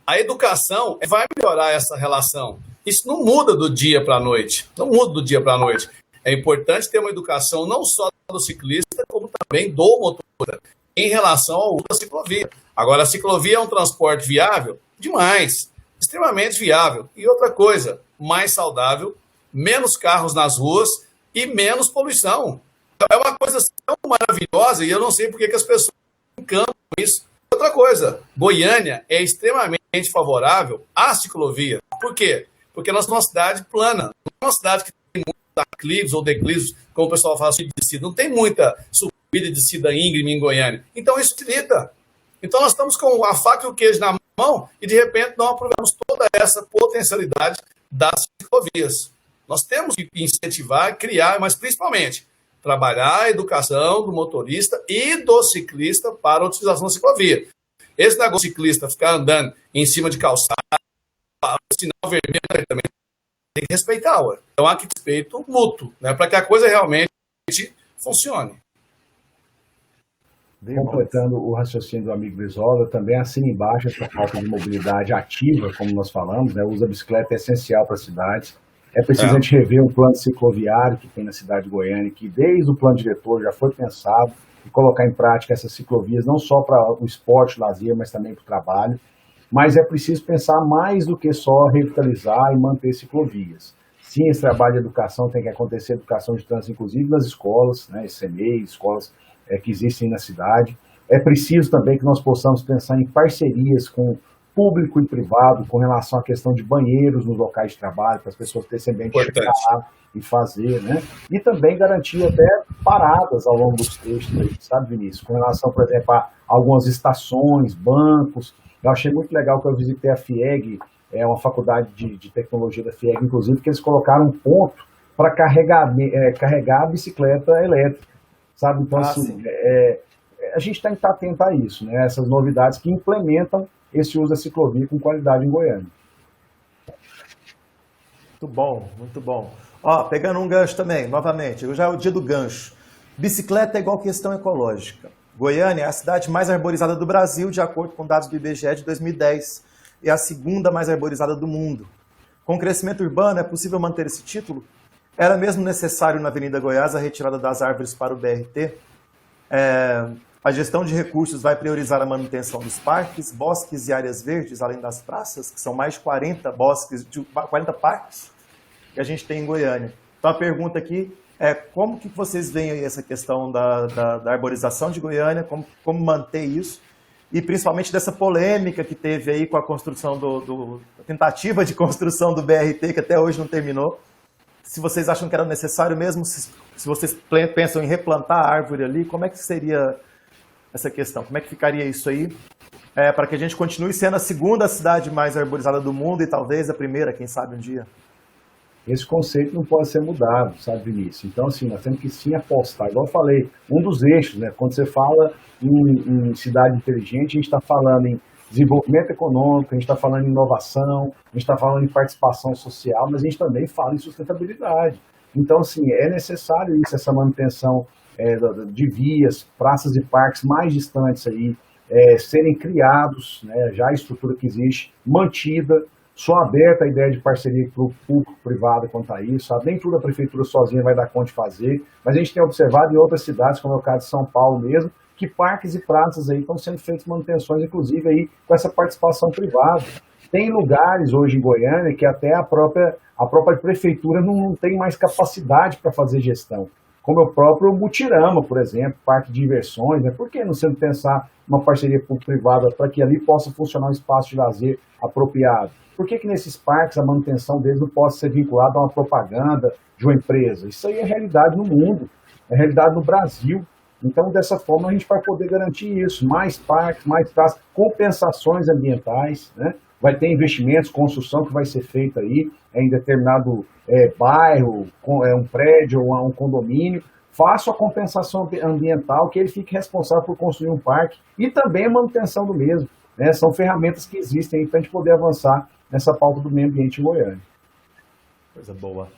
A educação vai melhorar essa relação. Isso não muda do dia para a noite. Não muda do dia para a noite. É importante ter uma educação não só do ciclista, como também do motorista, em relação ao uso da ciclovia. Agora, a ciclovia é um transporte viável? Demais. Extremamente viável. E outra coisa, mais saudável, menos carros nas ruas e menos poluição. É uma coisa tão maravilhosa e eu não sei por que as pessoas encantam isso. Outra coisa, Goiânia é extremamente favorável à ciclovia. Por quê? Porque nós somos uma cidade plana. Não é uma cidade que tem muitos aclives ou declives, como o pessoal fala, subida e descida. Não tem muita subida e descida íngreme em Goiânia. Então isso facilita. Então nós estamos com a faca e o queijo na mão e de repente não aproveitamos toda essa potencialidade das ciclovias. Nós temos que incentivar, criar, mas principalmente trabalhar a educação do motorista e do ciclista para a utilização da ciclovia. Esse negócio de ciclista ficar andando em cima de calçada, sinal vermelho também tem que respeitar. Ué. Então há que respeito mútuo, né, para que a coisa realmente funcione. Completando o raciocínio do amigo Brizola, também assina embaixo essa falta de mobilidade ativa, como nós falamos, né? O uso da bicicleta é essencial para as cidades. É preciso a gente rever um plano cicloviário que tem na cidade de Goiânia, que desde o plano diretor já foi pensado, e colocar em prática essas ciclovias, não só para o esporte, o lazer, mas também para o trabalho. Mas é preciso pensar mais do que só revitalizar e manter ciclovias. Sim, esse trabalho de educação tem que acontecer, educação de trânsito, inclusive nas escolas, né, CMEI, escolas que existem na cidade. É preciso também que nós possamos pensar em parcerias com público e privado com relação à questão de banheiros nos locais de trabalho, para as pessoas terem esse ambiente de chegar lá e fazer, né? E também garantir até paradas ao longo dos trechos, sabe, Vinícius? Com relação, por exemplo, a algumas estações, bancos. Eu achei muito legal que eu visitei a FIEG, uma faculdade de tecnologia da FIEG, inclusive, que eles colocaram um ponto para carregar a bicicleta elétrica, sabe? Então, assim, a gente tem que estar atento a isso, né? Essas novidades que implementam esse uso da ciclovia com qualidade em Goiânia. Muito bom, muito bom. Ó, pegando um gancho também, novamente, já é o dia do gancho. Bicicleta é igual questão ecológica. Goiânia é a cidade mais arborizada do Brasil, de acordo com dados do IBGE de 2010, e a segunda mais arborizada do mundo. Com o crescimento urbano, é possível manter esse título? Era mesmo necessário na Avenida Goiás a retirada das árvores para o BRT? A gestão de recursos vai priorizar a manutenção dos parques, bosques e áreas verdes, além das praças, que são mais de 40 parques que a gente tem em Goiânia. Então a pergunta aqui é como que vocês veem aí essa questão da arborização de Goiânia, como manter isso, e principalmente dessa polêmica que teve aí com a construção a tentativa de construção do BRT, que até hoje não terminou. Se vocês acham que era necessário mesmo, se vocês pensam em replantar a árvore ali, como é que seria essa questão? Como é que ficaria isso aí? Para que a gente continue sendo a segunda cidade mais arborizada do mundo e talvez a primeira, quem sabe um dia. Esse conceito não pode ser mudado, sabe, Vinícius? Então, assim, nós temos que sim apostar. Igual eu falei, um dos eixos, né? Quando você fala em cidade inteligente, a gente está falando em desenvolvimento econômico, a gente está falando em inovação, a gente está falando em participação social, mas a gente também fala em sustentabilidade. Então, assim, é necessário isso, essa manutenção de vias, praças e parques mais distantes aí, serem criados, né, já a estrutura que existe, mantida. Sou aberta à ideia de parceria público-privada quanto a isso, sabe? Nem tudo a prefeitura sozinha vai dar conta de fazer, mas a gente tem observado em outras cidades, como é o caso de São Paulo mesmo, que parques e praças aí estão sendo feitas manutenções, inclusive aí com essa participação privada. Tem lugares hoje em Goiânia que até a própria prefeitura não tem mais capacidade para fazer gestão, como o próprio Mutirama, por exemplo, parque de diversões, né? Por que não sendo pensar uma parceria público-privada para que ali possa funcionar um espaço de lazer apropriado? Por que nesses parques a manutenção deles não pode ser vinculada a uma propaganda de uma empresa? Isso aí é realidade no mundo, é realidade no Brasil. Então, dessa forma, a gente vai poder garantir isso. Mais parques, mais praças, compensações ambientais, né? Vai ter investimentos, construção que vai ser feita aí em determinado bairro, um prédio ou um condomínio. Faça a compensação ambiental, que ele fique responsável por construir um parque e também a manutenção do mesmo, né? São ferramentas que existem para a gente poder avançar nessa pauta do meio ambiente em Goiânia. Coisa boa.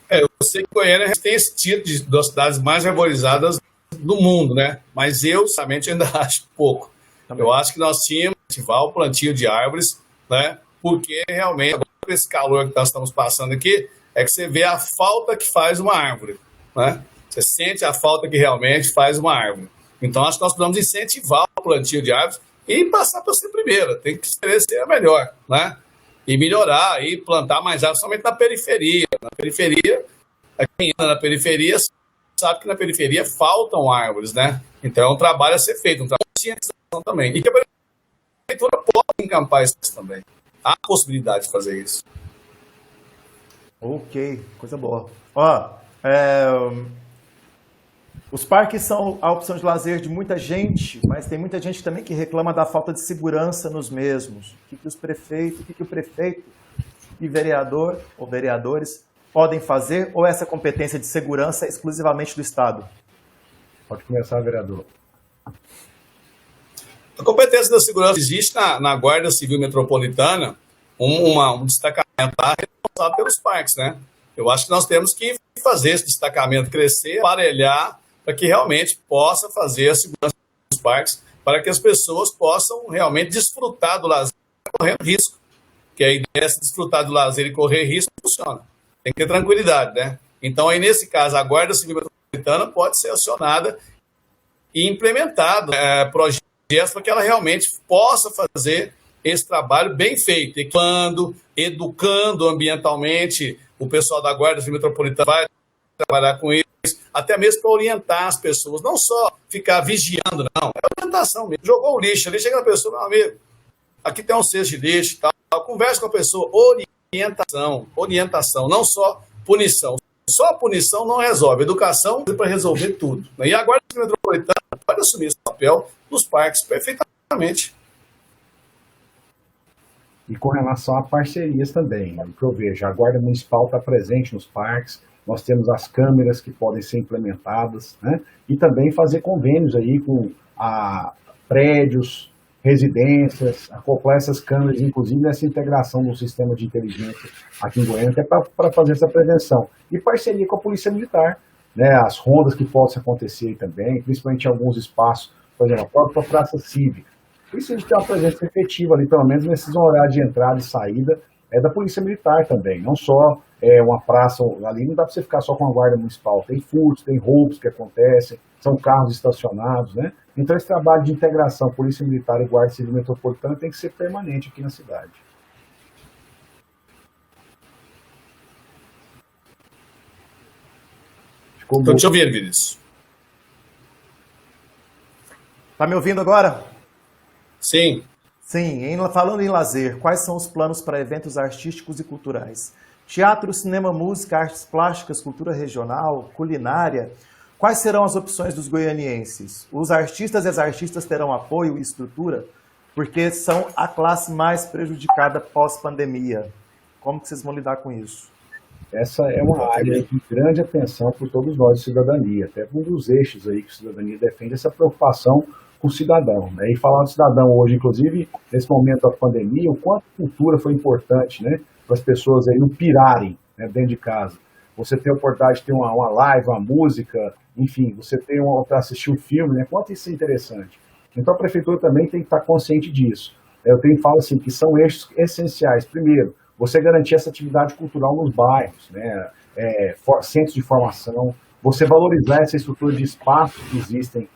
Eu sei que Goiânia tem esse título das cidades mais arborizadas do mundo, né? Mas eu, somente, ainda acho pouco. Também. Eu acho que nós tínhamos que ativar o plantio de árvores, né? Porque realmente, agora com esse calor que nós estamos passando aqui, é que você vê a falta que faz uma árvore, né? Você sente a falta que realmente faz uma árvore. Então, acho que nós precisamos incentivar o plantio de árvores e passar para ser primeira. Tem que ser a melhor, né? E melhorar, e plantar mais árvores, somente na periferia. Na periferia, quem anda na periferia sabe que na periferia faltam árvores, né? Então é um trabalho a ser feito, um trabalho de cientização também. E que a prefeitura pode encampar isso também. Há possibilidade de fazer isso. Ok, coisa boa. Ó, os parques são a opção de lazer de muita gente, mas tem muita gente também que reclama da falta de segurança nos mesmos. O que o prefeito e vereador ou vereadores podem fazer, ou essa competência de segurança é exclusivamente do Estado? Pode começar, vereador. A competência da segurança existe na Guarda Civil Metropolitana, um destacamento responsável pelos parques, né? Eu acho que nós temos que fazer esse destacamento crescer, aparelhar, para que realmente possa fazer a segurança dos parques, para que as pessoas possam realmente desfrutar do lazer correndo risco. Porque a ideia de desfrutar do lazer e correr risco não funciona. Tem que ter tranquilidade, né? Então, aí, nesse caso, a Guarda Civil Metropolitana pode ser acionada e implementado projetos para que ela realmente possa fazer esse trabalho bem feito, educando ambientalmente. O pessoal da Guarda Civil Metropolitana vai trabalhar com isso, até mesmo para orientar as pessoas, não só ficar vigiando, não, é orientação mesmo. Jogou o lixo ali, chega na pessoa, meu amigo, aqui tem um cesto de lixo, tal, conversa com a pessoa, orientação, não só punição. Só a punição não resolve, educação é para resolver tudo. E a Guarda Civil Metropolitana pode assumir esse papel nos parques perfeitamente. E com relação a parcerias também, o que eu vejo, a Guarda Municipal está presente nos parques, nós temos as câmeras que podem ser implementadas, né? E também fazer convênios aí com prédios, residências, acoplar essas câmeras, inclusive nessa integração do sistema de inteligência aqui em Goiânia, até para fazer essa prevenção. E parceria com a Polícia Militar, né? As rondas que possam acontecer aí também, principalmente em alguns espaços, por exemplo, a própria praça cívica. Isso a gente tem uma presença efetiva ali, pelo menos nesses horários de entrada e saída, da Polícia Militar também, não só uma praça, ali não dá para você ficar só com a Guarda Municipal, tem furtos, tem roubos que acontecem, são carros estacionados, né? Então esse trabalho de integração Polícia Militar e Guarda Civil Metropolitana tem que ser permanente aqui na cidade. Estou te ouvindo, Vinícius. Tá me ouvindo agora? Sim. Sim, falando em lazer, quais são os planos para eventos artísticos e culturais? Teatro, cinema, música, artes plásticas, cultura regional, culinária. Quais serão as opções dos goianienses? Os artistas e as artistas terão apoio e estrutura? Porque são a classe mais prejudicada pós-pandemia. Como que vocês vão lidar com isso? Essa é uma área de grande atenção por todos nós de cidadania. Até um dos eixos aí que a cidadania defende, essa preocupação com o cidadão, né? E falar do cidadão hoje, inclusive, nesse momento da pandemia, o quanto a cultura foi importante, né? Para as pessoas aí não pirarem, né, dentro de casa. você tem a oportunidade de ter uma live, uma música, enfim, você tem para assistir um filme, né? Quanto isso é interessante. Então a prefeitura também tem que estar consciente disso. Eu falo assim, que são eixos essenciais. Primeiro, você garantir essa atividade cultural nos bairros, né? Centros de formação, você valorizar essa estrutura de espaços que existem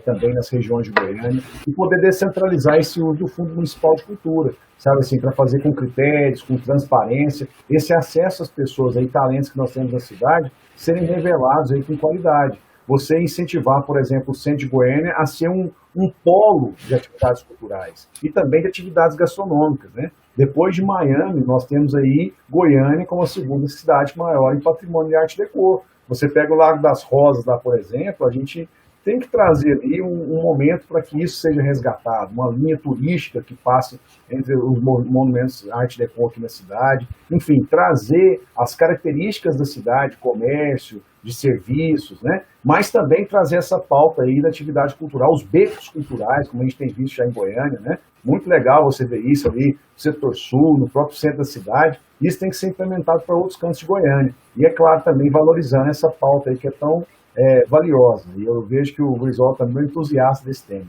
também nas regiões de Goiânia e poder descentralizar esse uso do Fundo Municipal de Cultura, sabe assim, para fazer com critérios, com transparência, esse acesso às pessoas aí, talentos que nós temos na cidade, serem revelados aí com qualidade. Você incentivar, por exemplo, o Centro de Goiânia a ser um polo de atividades culturais e também de atividades gastronômicas, né? Depois de Miami, nós temos aí Goiânia como a segunda cidade maior em patrimônio de arte e decor. Você pega o Lago das Rosas lá, por exemplo, a gente tem que trazer ali um momento para que isso seja resgatado, uma linha turística que passe entre os monumentos de arte e decor aqui na cidade, enfim, trazer as características da cidade, comércio, de serviços, né? Mas também trazer essa pauta aí da atividade cultural, os becos culturais, como a gente tem visto já em Goiânia, né? Muito legal você ver isso ali no setor sul, no próprio centro da cidade. Isso tem que ser implementado para outros cantos de Goiânia. E é claro, também valorizando essa pauta aí que é tão valiosa. E eu vejo que o Brizola também é entusiasta desse tema.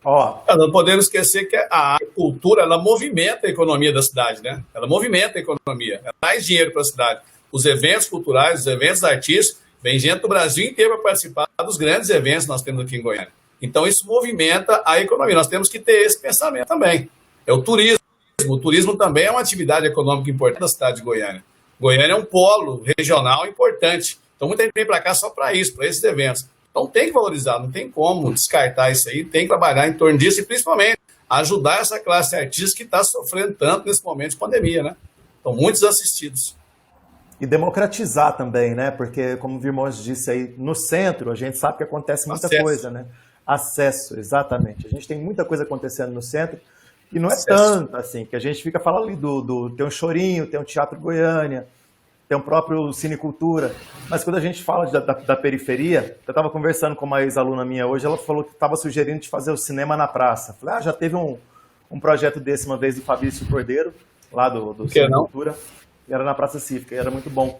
Não podemos esquecer que a cultura, ela movimenta a economia da cidade, né? Ela movimenta a economia, ela traz dinheiro para a cidade. Os eventos culturais, os eventos artísticos, vem gente do Brasil inteiro para participar dos grandes eventos que nós temos aqui em Goiânia. Então, isso movimenta a economia. Nós temos que ter esse pensamento também. É o turismo. O turismo também é uma atividade econômica importante da cidade de Goiânia. Goiânia é um polo regional importante. Então, muita gente vem para cá só para isso, para esses eventos. Então, tem que valorizar, não tem como descartar isso aí, tem que trabalhar em torno disso e, principalmente, ajudar essa classe artística que está sofrendo tanto nesse momento de pandemia, né? Então, muitos assistidos. E democratizar também, né? Porque, como o Virmões disse aí, no centro a gente sabe que acontece muita coisa, né? Acesso, exatamente. A gente tem muita coisa acontecendo no centro e não é tanto assim, que a gente fica falando ali tem um Chorinho, tem um Teatro Goiânia, tem o próprio Cinecultura, mas quando a gente fala da periferia, eu estava conversando com uma ex-aluna minha hoje, ela falou que estava sugerindo de fazer o cinema na praça. Falei, já teve um projeto desse uma vez do Fabrício Cordeiro, lá do Cinecultura, e era na Praça Cívica, e era muito bom.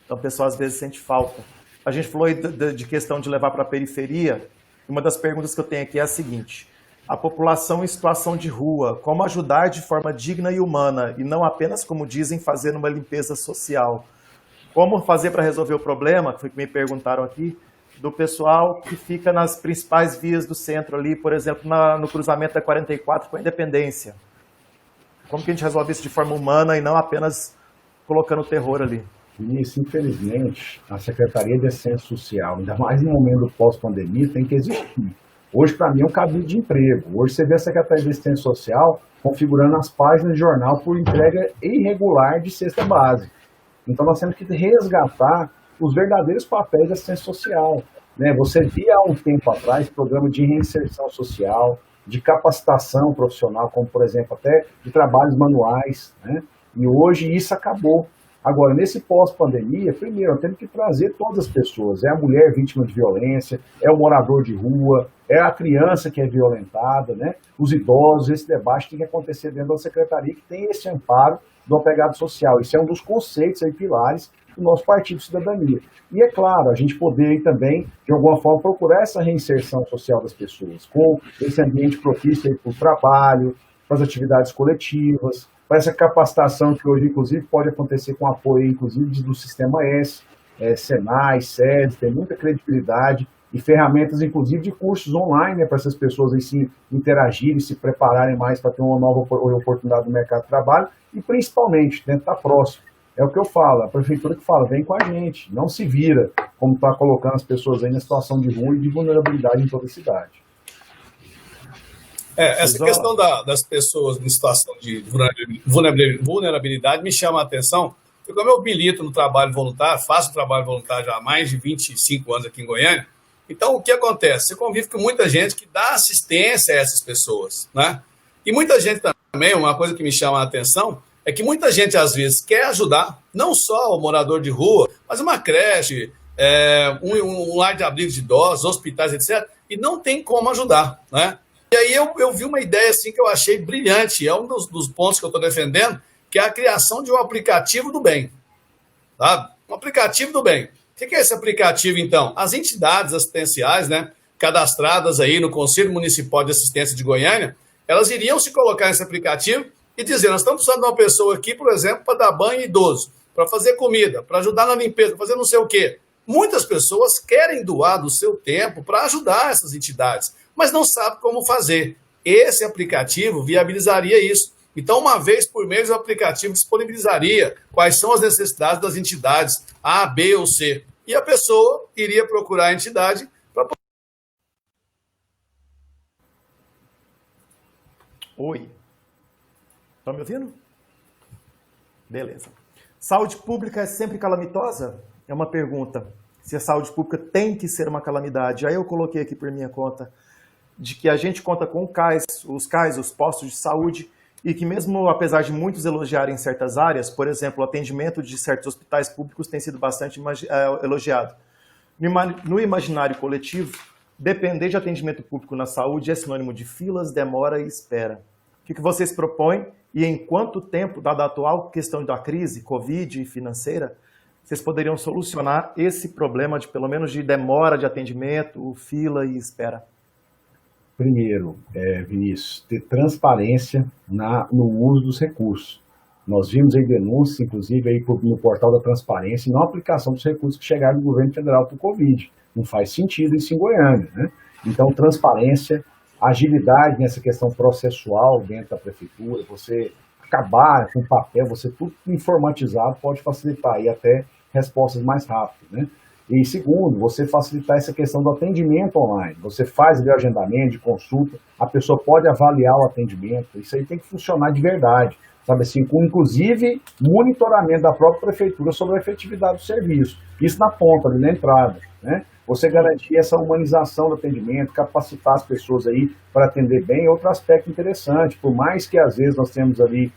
Então o pessoal às vezes sente falta. A gente falou aí de questão de levar para a periferia, uma das perguntas que eu tenho aqui é a seguinte: a população em situação de rua, como ajudar de forma digna e humana, e não apenas, como dizem, fazer uma limpeza social? Como fazer para resolver o problema, que foi que me perguntaram aqui, do pessoal que fica nas principais vias do centro ali, por exemplo, no cruzamento da 44 com a Independência? Como que a gente resolve isso de forma humana e não apenas colocando terror ali? Isso, infelizmente, a Secretaria de Assistência Social, ainda mais no momento pós-pandemia, tem que existir. Hoje, para mim, é um cabide de emprego. Hoje você vê a Secretaria de Assistência Social configurando as páginas de jornal por entrega irregular de cesta básica. Então, nós temos que resgatar os verdadeiros papéis da assistência social, né? Você via há um tempo atrás programa de reinserção social, de capacitação profissional, como, por exemplo, até de trabalhos manuais, né? E hoje isso acabou. Agora, nesse pós-pandemia, primeiro, nós temos que trazer todas as pessoas. É a mulher vítima de violência, é o morador de rua, é a criança que é violentada, né? Os idosos. Esse debate tem que acontecer dentro da secretaria, que tem esse amparo do apegado social. Isso é um dos conceitos aí, pilares do nosso Partido Cidadania. E é claro, a gente poder aí também, de alguma forma, procurar essa reinserção social das pessoas, com esse ambiente propício aí para o trabalho, para as atividades coletivas, para essa capacitação que hoje, inclusive, pode acontecer com apoio, inclusive, do Sistema S, Senai, SEDES, tem muita credibilidade e ferramentas, inclusive, de cursos online, né, para essas pessoas aí se interagirem, se prepararem mais para ter uma nova oportunidade no mercado de trabalho e, principalmente, estar próximo. É o que eu falo, a prefeitura que fala, vem com a gente, não se vira, como está colocando as pessoas aí na situação de rua e de vulnerabilidade em toda a cidade. Essa questão das pessoas em situação de vulnerabilidade me chama a atenção, porque como eu milito no trabalho voluntário, faço trabalho voluntário já há mais de 25 anos aqui em Goiânia, então o que acontece? Você convive com muita gente que dá assistência a essas pessoas, né? E muita gente também, uma coisa que me chama a atenção, é que muita gente às vezes quer ajudar, não só o morador de rua, mas uma creche, um lar de abrigo de idosos, hospitais, etc., e não tem como ajudar, né? E aí eu vi uma ideia assim que eu achei brilhante, é um dos pontos que eu estou defendendo, que é a criação de um aplicativo do bem. Tá? Um aplicativo do bem. O que é esse aplicativo, então? As entidades assistenciais, né, cadastradas aí no Conselho Municipal de Assistência de Goiânia, elas iriam se colocar nesse aplicativo e dizer, nós estamos precisando de uma pessoa aqui, por exemplo, para dar banho em idoso, para fazer comida, para ajudar na limpeza, para fazer não sei o quê. Muitas pessoas querem doar do seu tempo para ajudar essas entidades, mas não sabem como fazer. Esse aplicativo viabilizaria isso. Então, uma vez por mês, o aplicativo disponibilizaria quais são as necessidades das entidades A, B ou C. E a pessoa iria procurar a entidade para... Oi. Estão me ouvindo? Beleza. Saúde pública é sempre calamitosa? É uma pergunta. Se a saúde pública tem que ser uma calamidade. Aí eu coloquei aqui por minha conta de que a gente conta com os postos de saúde, e que mesmo apesar de muitos elogiarem certas áreas, por exemplo, o atendimento de certos hospitais públicos tem sido bastante elogiado. No imaginário coletivo, depender de atendimento público na saúde é sinônimo de filas, demora e espera. O que vocês propõem e em quanto tempo, dada a atual questão da crise, Covid e financeira, vocês poderiam solucionar esse problema de pelo menos de demora de atendimento, fila e espera? Primeiro, Vinícius, ter transparência no uso dos recursos. Nós vimos aí denúncias, inclusive, aí no portal da transparência, e não aplicação dos recursos que chegaram do governo federal para o Covid. Não faz sentido isso em Goiânia, né? Então, transparência, agilidade nessa questão processual dentro da prefeitura, você acabar com papel, você tudo informatizado pode facilitar e até respostas mais rápidas, né? E segundo, você facilitar essa questão do atendimento online. Você faz o agendamento de consulta, a pessoa pode avaliar o atendimento, isso aí tem que funcionar de verdade, sabe assim, com inclusive monitoramento da própria prefeitura sobre a efetividade do serviço. Isso na ponta, ali na entrada, né? Você garantir essa humanização do atendimento, capacitar as pessoas aí para atender bem. Outro aspecto interessante, por mais que às vezes nós temos ali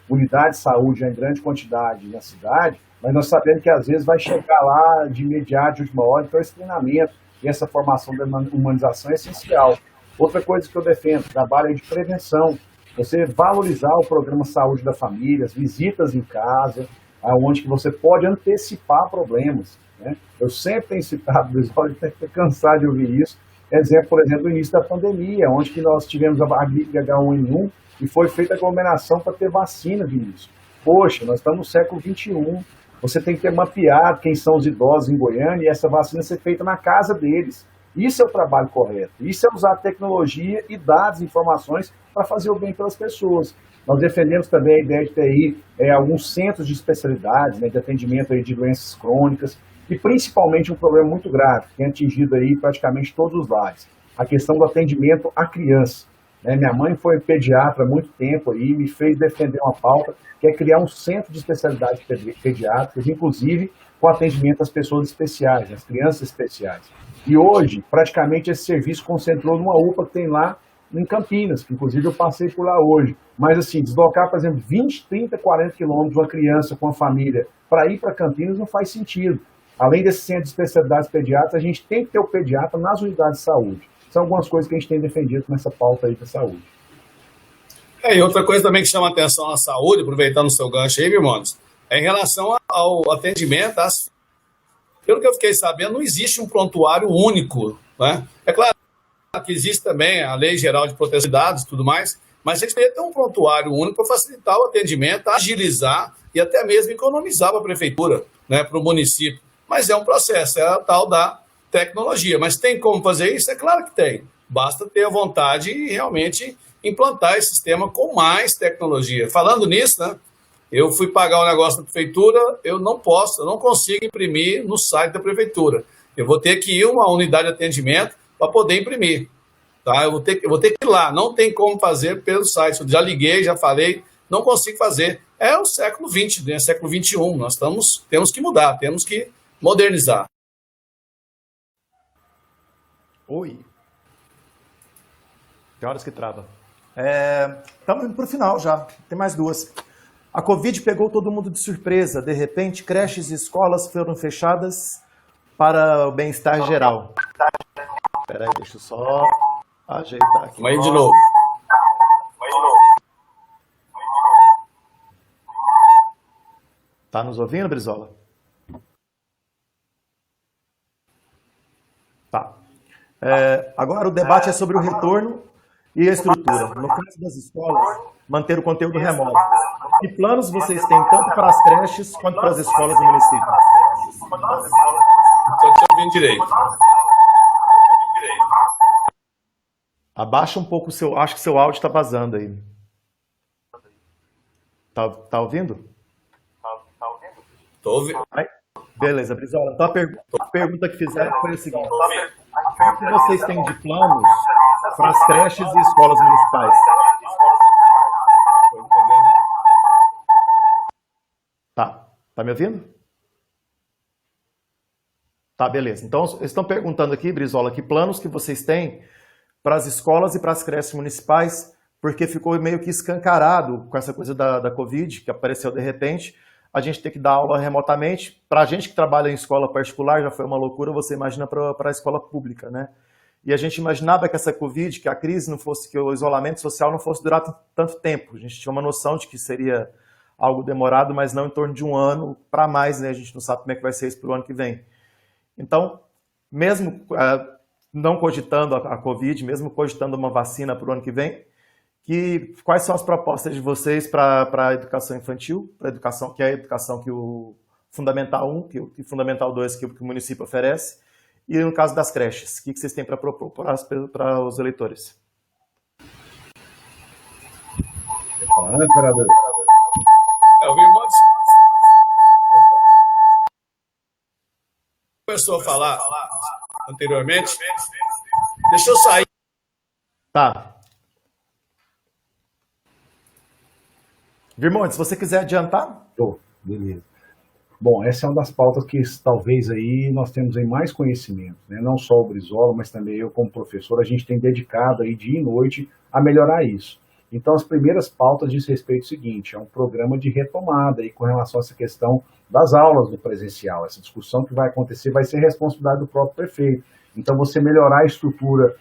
unidade de saúde em grande quantidade na cidade, mas nós sabemos que às vezes vai chegar lá de imediato, de última hora, então esse treinamento e essa formação da humanização é essencial. Outra coisa que eu defendo, trabalho aí de prevenção, você valorizar o programa Saúde da Família, as visitas em casa, onde que você pode antecipar problemas, né? Eu sempre tenho citado, Brizola até fica cansado de ouvir isso, exemplo, por exemplo, do início da pandemia, onde que nós tivemos a gripe H1N1 e foi feita a aglomeração para ter vacina, Vinícius. Poxa, nós estamos no século XXI, você tem que ter mapeado quem são os idosos em Goiânia e essa vacina ser feita na casa deles. Isso é o trabalho correto. Isso é usar tecnologia e dados, informações para fazer o bem pelas pessoas. Nós defendemos também a ideia de ter aí alguns centros de especialidades, né, de atendimento aí de doenças crônicas e principalmente um problema muito grave, que tem atingido aí praticamente todos os lares, a questão do atendimento à criança. Minha mãe foi pediatra há muito tempo e me fez defender uma pauta que é criar um centro de especialidades pediátricas, inclusive com atendimento às pessoas especiais, às crianças especiais. E hoje, praticamente, esse serviço concentrou numa UPA que tem lá em Campinas, que inclusive eu passei por lá hoje. Mas assim, deslocar, por exemplo, 20, 30, 40 quilômetros uma criança com a família para ir para Campinas não faz sentido. Além desse centro de especialidades pediátricas, a gente tem que ter o pediatra nas unidades de saúde. São algumas coisas que a gente tem defendido nessa pauta aí da saúde. E outra coisa também que chama atenção na saúde, aproveitando o seu gancho aí, Birmondes, é em relação ao atendimento. Pelo que eu fiquei sabendo, não existe um prontuário único, né? É claro que existe também a Lei Geral de Proteção de Dados e tudo mais, mas a gente tem que ter um prontuário único para facilitar o atendimento, agilizar e até mesmo economizar para a prefeitura, né, para o município. Mas é um processo, é a tal da tecnologia. Mas tem como fazer isso? É claro que tem. Basta ter a vontade e realmente implantar esse sistema com mais tecnologia. Falando nisso, né, eu fui pagar um negócio na prefeitura, eu não consigo imprimir no site da prefeitura. Eu vou ter que ir a uma unidade de atendimento para poder imprimir. Tá? Eu vou ter que ir lá, não tem como fazer pelo site. Eu já liguei, já falei, não consigo fazer. É o século XX, né? Século XXI. Nós temos que mudar, temos que modernizar. Oi. Que horas que trava? Estamos indo para o final já, tem mais duas. A Covid pegou todo mundo de surpresa. De repente, creches e escolas foram fechadas para o bem-estar geral. Espera aí, deixa eu só ajeitar aqui. Vamos aí de novo. Tá nos ouvindo, Brizola? Tá. Agora o debate é sobre o retorno e a estrutura. No caso das escolas, manter o conteúdo remoto. Que planos vocês têm tanto para as creches quanto para as escolas do município? Estou te ouvindo direito. Abaixa um pouco o seu... Acho que seu áudio está vazando aí. Tá ouvindo? Estou ouvindo. Beleza, Brizola. Então a pergunta que fizeram foi a seguinte. O que vocês têm de planos para as creches e escolas municipais? Tá me ouvindo? Tá, beleza. Então, eles estão perguntando aqui, Brizola, que planos que vocês têm para as escolas e para as creches municipais, porque ficou meio que escancarado com essa coisa da Covid, que apareceu de repente, a gente ter que dar aula remotamente. Para a gente que trabalha em escola particular, já foi uma loucura, você imagina para a escola pública, né? E a gente imaginava que essa Covid, que a crise não fosse, que o isolamento social não fosse durar tanto tempo. A gente tinha uma noção de que seria algo demorado, mas não em torno de um ano para mais, né? A gente não sabe como é que vai ser isso para o ano que vem. Então, mesmo não cogitando a Covid, mesmo cogitando uma vacina para o ano que vem, quais são as propostas de vocês para a educação infantil, para a educação, que é a educação que o Fundamental 1, que o Fundamental 2 que o município oferece, e no caso das creches, o que vocês têm para propor para os eleitores? O irmão começou a falar anteriormente. Deixa eu sair. Tá. Virmonte, se você quiser adiantar. Beleza. Bom, essa é uma das pautas que talvez aí nós temos aí mais conhecimento, né? Não só o Brizola, mas também eu como professor, a gente tem dedicado aí dia e noite a melhorar isso. Então, as primeiras pautas diz respeito ao seguinte, é um programa de retomada aí com relação a essa questão das aulas do presencial. Essa discussão que vai acontecer vai ser responsabilidade do próprio prefeito. Então, você melhorar a estrutura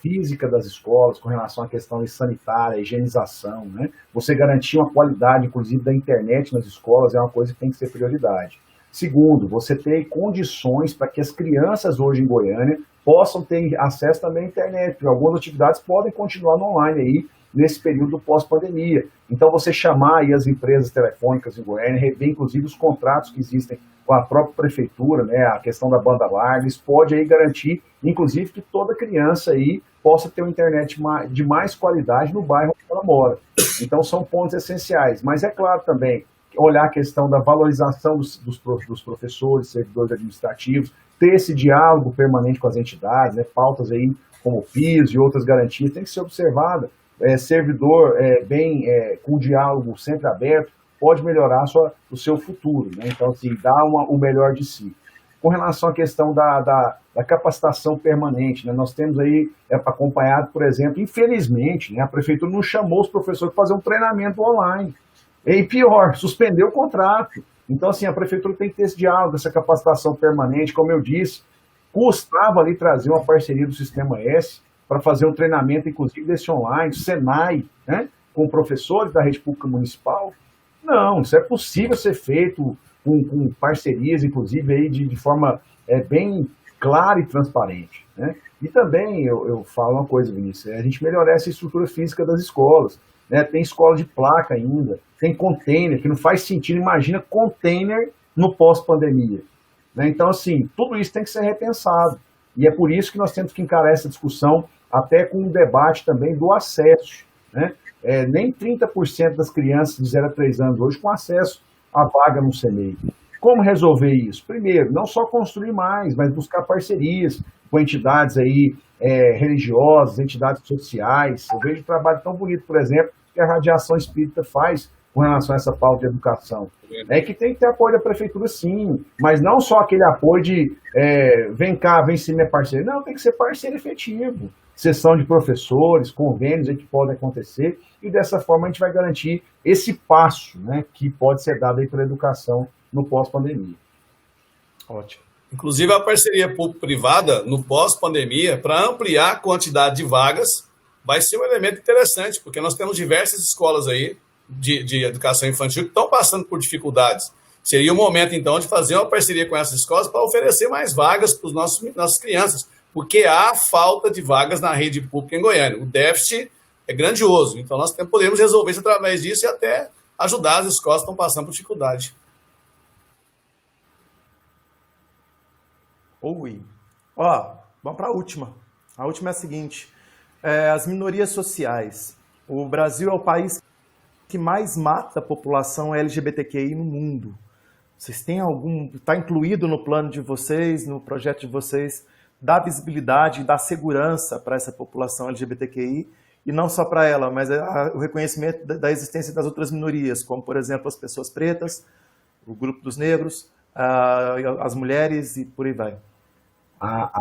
física das escolas com relação à questão sanitária, higienização, né? Você garantir uma qualidade, inclusive, da internet nas escolas é uma coisa que tem que ser prioridade. Segundo, você ter condições para que as crianças hoje em Goiânia possam ter acesso também à internet, porque algumas atividades podem continuar no online aí, nesse período pós-pandemia. Então, você chamar aí as empresas telefônicas em Goiânia, rever inclusive os contratos que existem com a própria prefeitura, né, a questão da banda larga, isso pode aí garantir, inclusive, que toda criança aí possa ter uma internet de mais qualidade no bairro onde ela mora. Então, são pontos essenciais. Mas é claro também, olhar a questão da valorização dos professores, servidores administrativos, ter esse diálogo permanente com as entidades, né, pautas aí como o PIS e outras garantias, tem que ser observada. Servidor com diálogo sempre aberto pode melhorar o seu futuro, né? Então, assim, dá o melhor de si. Com relação à questão da capacitação permanente, né? Nós temos aí acompanhado, por exemplo, infelizmente, né, a prefeitura não chamou os professores para fazer um treinamento online. E pior, suspendeu o contrato. Então, assim, a prefeitura tem que ter esse diálogo, essa capacitação permanente, como eu disse, custava ali trazer uma parceria do Sistema S para fazer um treinamento, inclusive, desse online, Senai, né, com professores da rede pública municipal. Não, isso é possível ser feito com parcerias, inclusive, aí de forma bem clara e transparente, né? E também, eu falo uma coisa, Vinícius, a gente melhorar essa estrutura física das escolas, né? Tem escola de placa ainda, tem container, que não faz sentido, imagina container no pós-pandemia, né? Então, assim, tudo isso tem que ser repensado. E é por isso que nós temos que encarar essa discussão até com um debate também do acesso, né? Nem 30% das crianças de 0 a 3 anos hoje com acesso à vaga no CEMEI. Como resolver isso? Primeiro, não só construir mais, mas buscar parcerias com entidades aí, religiosas, entidades sociais. Eu vejo um trabalho tão bonito, por exemplo, que a Radiação Espírita faz com relação a essa pauta de educação. É que tem que ter apoio da prefeitura, sim, mas não só aquele apoio de vem cá, vem ser minha parceira. Não, tem que ser parceiro efetivo. Sessão de professores, convênios aí que podem acontecer, e dessa forma a gente vai garantir esse passo, né, que pode ser dado aí pela educação no pós-pandemia. Ótimo. Inclusive a parceria público-privada no pós-pandemia, para ampliar a quantidade de vagas, vai ser um elemento interessante, porque nós temos diversas escolas aí de educação infantil que estão passando por dificuldades. Seria o momento, então, de fazer uma parceria com essas escolas para oferecer mais vagas para nossas crianças, porque há falta de vagas na rede pública em Goiânia. O déficit é grandioso, então nós podemos resolver isso através disso e até ajudar as escolas que estão passando por dificuldade. Oi. Ó, vamos para a última. A última é a seguinte. As minorias sociais. O Brasil é o país que mais mata a população LGBTQI no mundo. Vocês têm algum... Está incluído no plano de vocês, no projeto de vocês, dar visibilidade e dar segurança para essa população LGBTQI, e não só para ela, mas o reconhecimento da existência das outras minorias, como, por exemplo, as pessoas pretas, o grupo dos negros, as mulheres e por aí vai.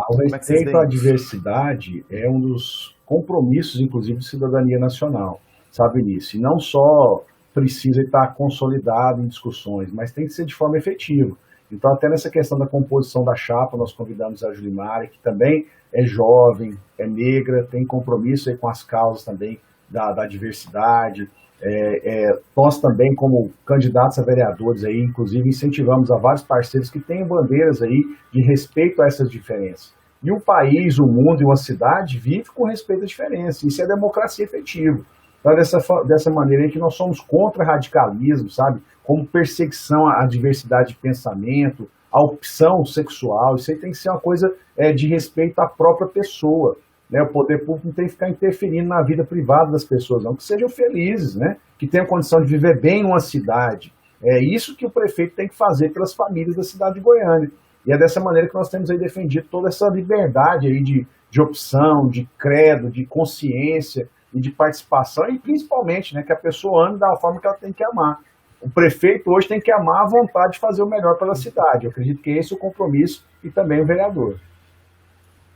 O respeito à diversidade é um dos compromissos, inclusive, de cidadania nacional, sabe nisso. E não só precisa estar consolidado em discussões, mas tem que ser de forma efetiva. Então, até nessa questão da composição da chapa, nós convidamos a Julimara, que também é jovem, é negra, tem compromisso aí com as causas também da diversidade. Nós também, como candidatos a vereadores, aí, inclusive, incentivamos a vários parceiros que tenham bandeiras aí de respeito a essas diferenças. E o país, o mundo e uma cidade vive com respeito à diferença. Isso é democracia efetiva. Então, dessa maneira aí que nós somos contra radicalismo, sabe? Como perseguição à diversidade de pensamento, à opção sexual. Isso aí tem que ser uma coisa de respeito à própria pessoa. Né? O poder público não tem que ficar interferindo na vida privada das pessoas, não. Que sejam felizes, né? Que tenham condição de viver bem numa cidade. É isso que o prefeito tem que fazer pelas famílias da cidade de Goiânia. E é dessa maneira que nós temos aí defendido toda essa liberdade aí de opção, de credo, de consciência e de participação, e principalmente, né, que a pessoa ame da forma que ela tem que amar. O prefeito hoje tem que amar a vontade de fazer o melhor pela cidade. Eu acredito que esse é o compromisso, e também o vereador.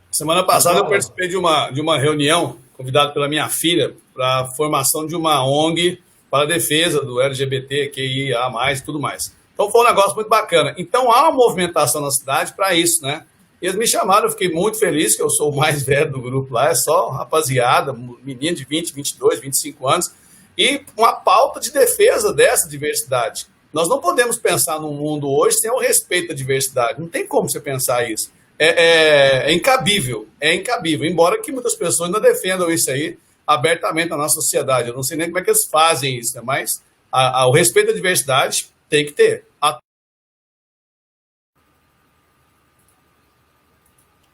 Semana passada eu participei de uma reunião, convidado pela minha filha, para a formação de uma ONG para a defesa do LGBTQIA+, e tudo mais. Então foi um negócio muito bacana. Então há uma movimentação na cidade para isso, né? Eles me chamaram, eu fiquei muito feliz, que eu sou o mais velho do grupo lá, é só rapaziada, menino de 20, 22, 25 anos, e uma pauta de defesa dessa diversidade. Nós não podemos pensar num mundo hoje sem o respeito à diversidade, não tem como você pensar isso. É incabível, embora que muitas pessoas ainda defendam isso aí abertamente na nossa sociedade. Eu não sei nem como é que eles fazem isso, né? Mas o respeito à diversidade tem que ter.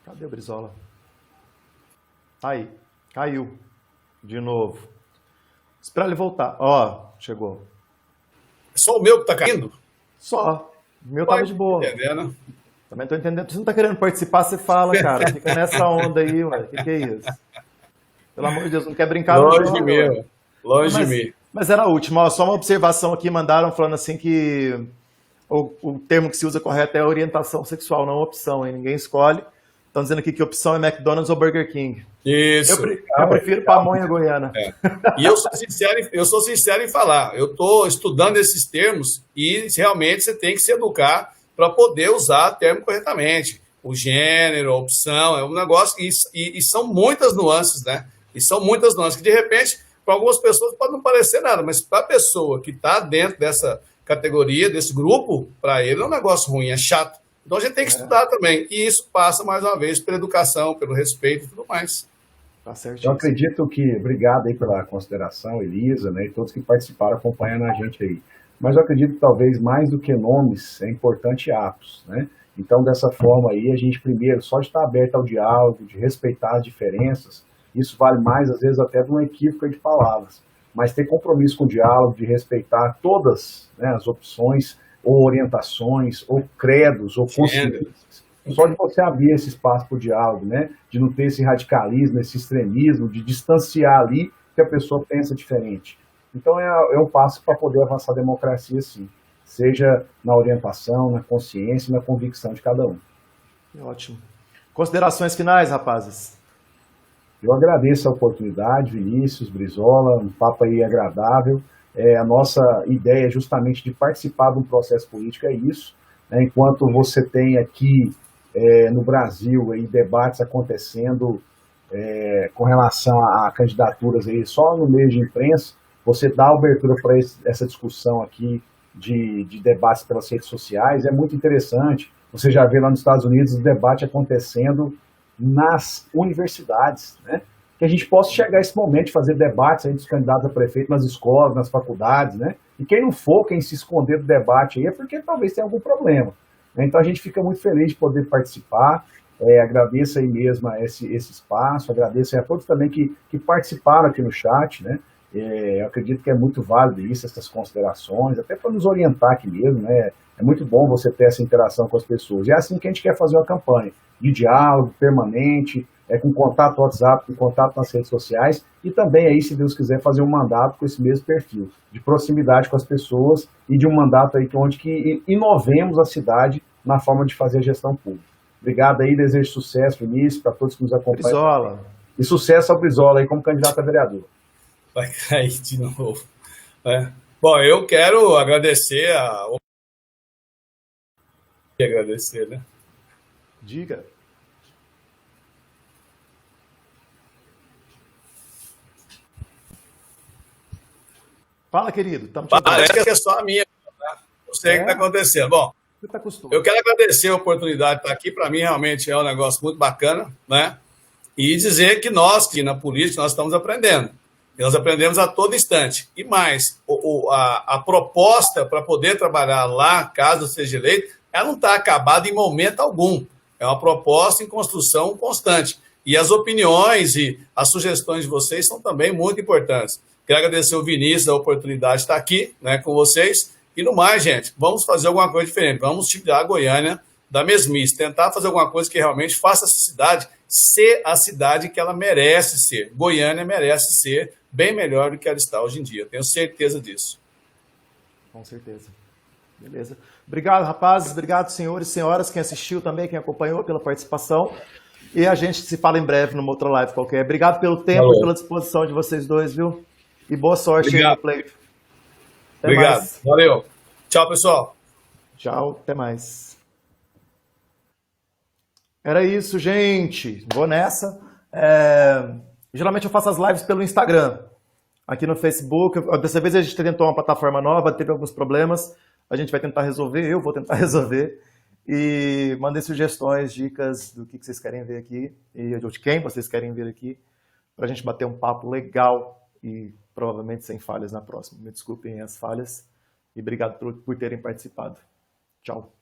Cadê o Brizola? Aí, caiu. De novo. Espera ele voltar. Ó, chegou. É só o meu que tá caindo? Só. O meu tava de boa. Entendendo? Também tô entendendo. Você não tá querendo participar, você fala, cara. Fica nessa onda aí, ué. O que é isso? Pelo amor de Deus, não quer brincar no jogo. Longe de mim. Mas era a última. Ó, só uma observação aqui. Mandaram falando assim que o termo que se usa correto é orientação sexual, não opção, hein? Ninguém escolhe. Estão dizendo aqui que opção é McDonald's ou Burger King. Isso. Eu prefiro pamonha goiana. E eu sou sincero em falar. Eu estou estudando esses termos e realmente você tem que se educar para poder usar o termo corretamente. O gênero, a opção, é um negócio... E são muitas nuances, né? E são muitas nuances que, de repente, para algumas pessoas pode não parecer nada, mas para a pessoa que está dentro dessa categoria, desse grupo, para ele é um negócio ruim, é chato. Então a gente tem que estudar também. E isso passa, mais uma vez, pela educação, pelo respeito e tudo mais. Tá certo. Eu acredito que, obrigado aí pela consideração, Elisa, né, e todos que participaram acompanhando a gente aí. Mas eu acredito que talvez mais do que nomes, é importante atos, né? Então, dessa forma aí, a gente primeiro, só de estar aberto ao diálogo, de respeitar as diferenças, isso vale mais, às vezes, até de uma equívoca de palavras. Mas ter compromisso com o diálogo, de respeitar todas, né, as opções, ou orientações, ou credos, ou consciências. Só de você abrir esse espaço para o diálogo, né? De não ter esse radicalismo, esse extremismo, de distanciar ali que a pessoa pensa diferente. Então é um passo para poder avançar a democracia, sim. Seja na orientação, na consciência e na convicção de cada um. Ótimo. Considerações finais, rapazes? Eu agradeço a oportunidade, Vinícius, Brizola, um papo aí agradável. A nossa ideia é justamente de participar de um processo político, é isso. Né? Enquanto você tem aqui no Brasil aí, debates acontecendo com relação a candidaturas aí, só no meio de imprensa, você dá abertura para essa discussão aqui de debates pelas redes sociais, é muito interessante. Você já vê lá nos Estados Unidos o debate acontecendo nas universidades, né? Que a gente possa chegar a esse momento de fazer debates aí dos candidatos a prefeito nas escolas, nas faculdades, né? E quem não for, quem se esconder do debate aí é porque talvez tenha algum problema, né? Então a gente fica muito feliz de poder participar, agradeço aí mesmo esse espaço, agradeço a todos também que participaram aqui no chat, né? Eu acredito que é muito válido isso, essas considerações, até para nos orientar aqui mesmo, né? É muito bom você ter essa interação com as pessoas. E é assim que a gente quer fazer uma campanha, de diálogo permanente, com contato no WhatsApp, com contato nas redes sociais, e também aí, se Deus quiser, fazer um mandato com esse mesmo perfil, de proximidade com as pessoas e de um mandato aí onde que inovemos a cidade na forma de fazer a gestão pública. Obrigado aí, desejo sucesso, Vinícius, para todos que nos acompanham. Brizola. E sucesso ao Brizola aí como candidato a vereador. Vai cair de novo. Bom, eu quero agradecer né? Diga. Fala, querido. Parece que é só a minha. Né? Não sei o que está acontecendo. Bom, eu quero agradecer a oportunidade de estar aqui. Para mim, realmente é um negócio muito bacana, né? E dizer que nós, que na política, nós estamos aprendendo. E nós aprendemos a todo instante. E mais, a proposta para poder trabalhar lá, caso seja eleito, ela não está acabada em momento algum. É uma proposta em construção constante. E as opiniões e as sugestões de vocês são também muito importantes. Quero agradecer o Vinícius da oportunidade de estar aqui, né, com vocês. E no mais, gente, vamos fazer alguma coisa diferente. Vamos tirar a Goiânia da mesmice. Tentar fazer alguma coisa que realmente faça essa cidade ser a cidade que ela merece ser. Goiânia merece ser bem melhor do que ela está hoje em dia. Tenho certeza disso. Com certeza. Beleza. Obrigado, rapazes. Obrigado, senhores e senhoras, quem assistiu também, quem acompanhou pela participação. E a gente se fala em breve numa outra live qualquer. Obrigado pelo tempo e pela disposição de vocês dois, viu? E boa sorte aí no pleito. Obrigado. Mais. Valeu. Tchau, pessoal. Tchau, até mais. Era isso, gente. Vou nessa. Geralmente eu faço as lives pelo Instagram. Aqui no Facebook. Dessa vez a gente tentou uma plataforma nova, teve alguns problemas. A gente vai tentar resolver, eu vou tentar resolver. E mandem sugestões, dicas do que vocês querem ver aqui e de quem vocês querem ver aqui, para a gente bater um papo legal e provavelmente sem falhas na próxima. Me desculpem as falhas e obrigado por terem participado. Tchau.